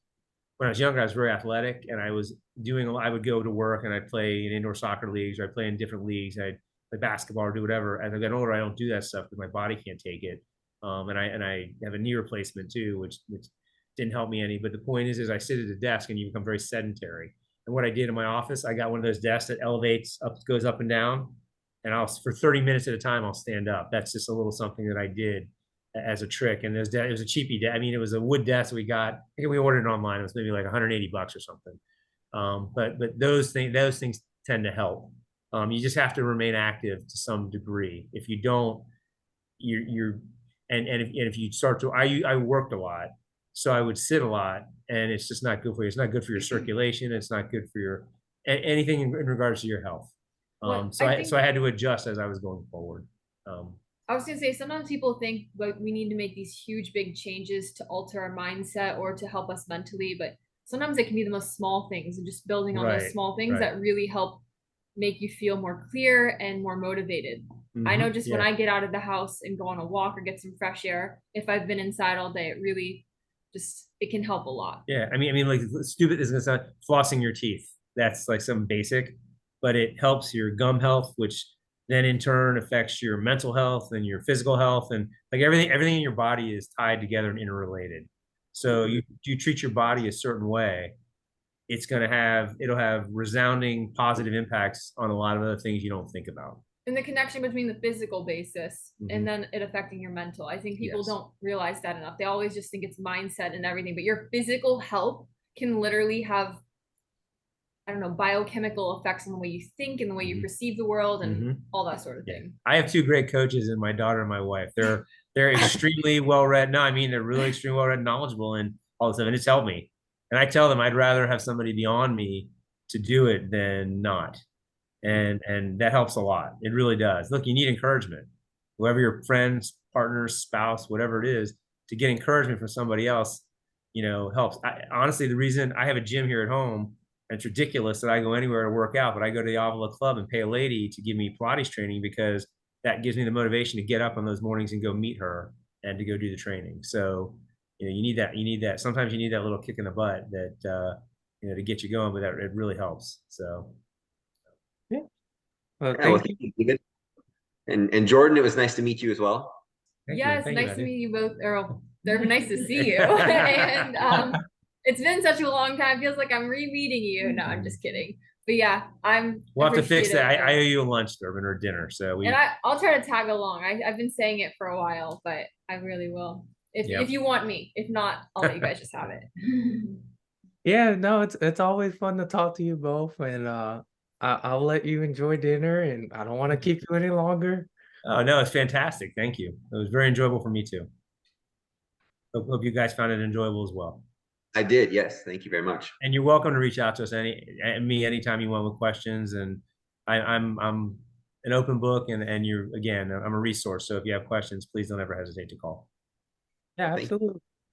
when I was younger, I was very athletic, and I would go to work and I'd play in indoor soccer leagues, or I'd play in different leagues. I'd play basketball or do whatever. As I get older, I don't do that stuff because my body can't take it. And I have a knee replacement too, which didn't help me any. But the point is I sit at a desk and you become very sedentary. And what I did in my office, I got one of those desks that elevates up, goes up and down. And for 30 minutes at a time, I'll stand up. That's just a little something that I did as a trick. And it was a cheapie desk. I mean, it was a wood desk that we got. I think we ordered it online. It was maybe like $180 or something. But those things tend to help. You just have to remain active to some degree. If you don't, if you start to, I worked a lot, so I would sit a lot, and it's just not good for you. It's not good for your circulation. It's not good for your anything in regards to your health. So I had to adjust as I was going forward. I was gonna say, sometimes people think like we need to make these huge, big changes to alter our mindset or to help us mentally, but sometimes it can be the most small things, and just building on those small things that really help make you feel more clear and more motivated. I know just when I get out of the house and go on a walk or get some fresh air, if I've been inside all day, it really it can help a lot. Yeah, I mean, like, stupid is gonna sound, flossing your teeth. That's like some basic, but it helps your gum health, which then in turn affects your mental health and your physical health, and like everything in your body is tied together and interrelated. So you treat your body a certain way, it'll have resounding positive impacts on a lot of other things you don't think about. And the connection between the physical basis and then it affecting your mental. I think people don't realize that enough. They always just think it's mindset and everything, but your physical health can literally have I don't know, biochemical effects on the way you think and the way you perceive the world and all that sort of thing. I have two great coaches, and my daughter and my wife. They're extremely well read. No, I mean they're really extremely well read, knowledgeable, and all this stuff. And it's helped me. And I tell them I'd rather have somebody beyond me to do it than not. And that helps a lot. It really does. Look, you need encouragement. Whoever your friends, partners, spouse, whatever it is, to get encouragement from somebody else, helps. Honestly, the reason I have a gym here at home, and it's ridiculous that I go anywhere to work out, but I go to the Avila Club and pay a lady to give me Pilates training because that gives me the motivation to get up on those mornings and go meet her and to go do the training. So, you need that. You need that. Sometimes you need that little kick in the butt that, to get you going, but that it really helps. So. Yeah. Well, Yeah, well, thank you. thank you, David. And Jordan, it was nice to meet you as well. Yes, nice to meet you both. Or they're nice to see you. And it's been such a long time. Feels like I'm re-meeting you. No, I'm just kidding. But yeah, we'll have to fix that. I owe you a lunch, Durbin, or dinner. So I'll try to tag along. I've been saying it for a while, but I really will. If you want me. If not, I'll let you guys just have it. Yeah, no, it's always fun to talk to you both, and I'll let you enjoy dinner, and I don't want to keep you any longer. Oh no, it's fantastic. Thank you. It was very enjoyable for me too. Hope you guys found it enjoyable as well. I did, yes. Thank you very much. And you're welcome to reach out to us anytime you want with questions. And I'm an open book, and I'm a resource. So if you have questions, please don't ever hesitate to call. Yeah, absolutely.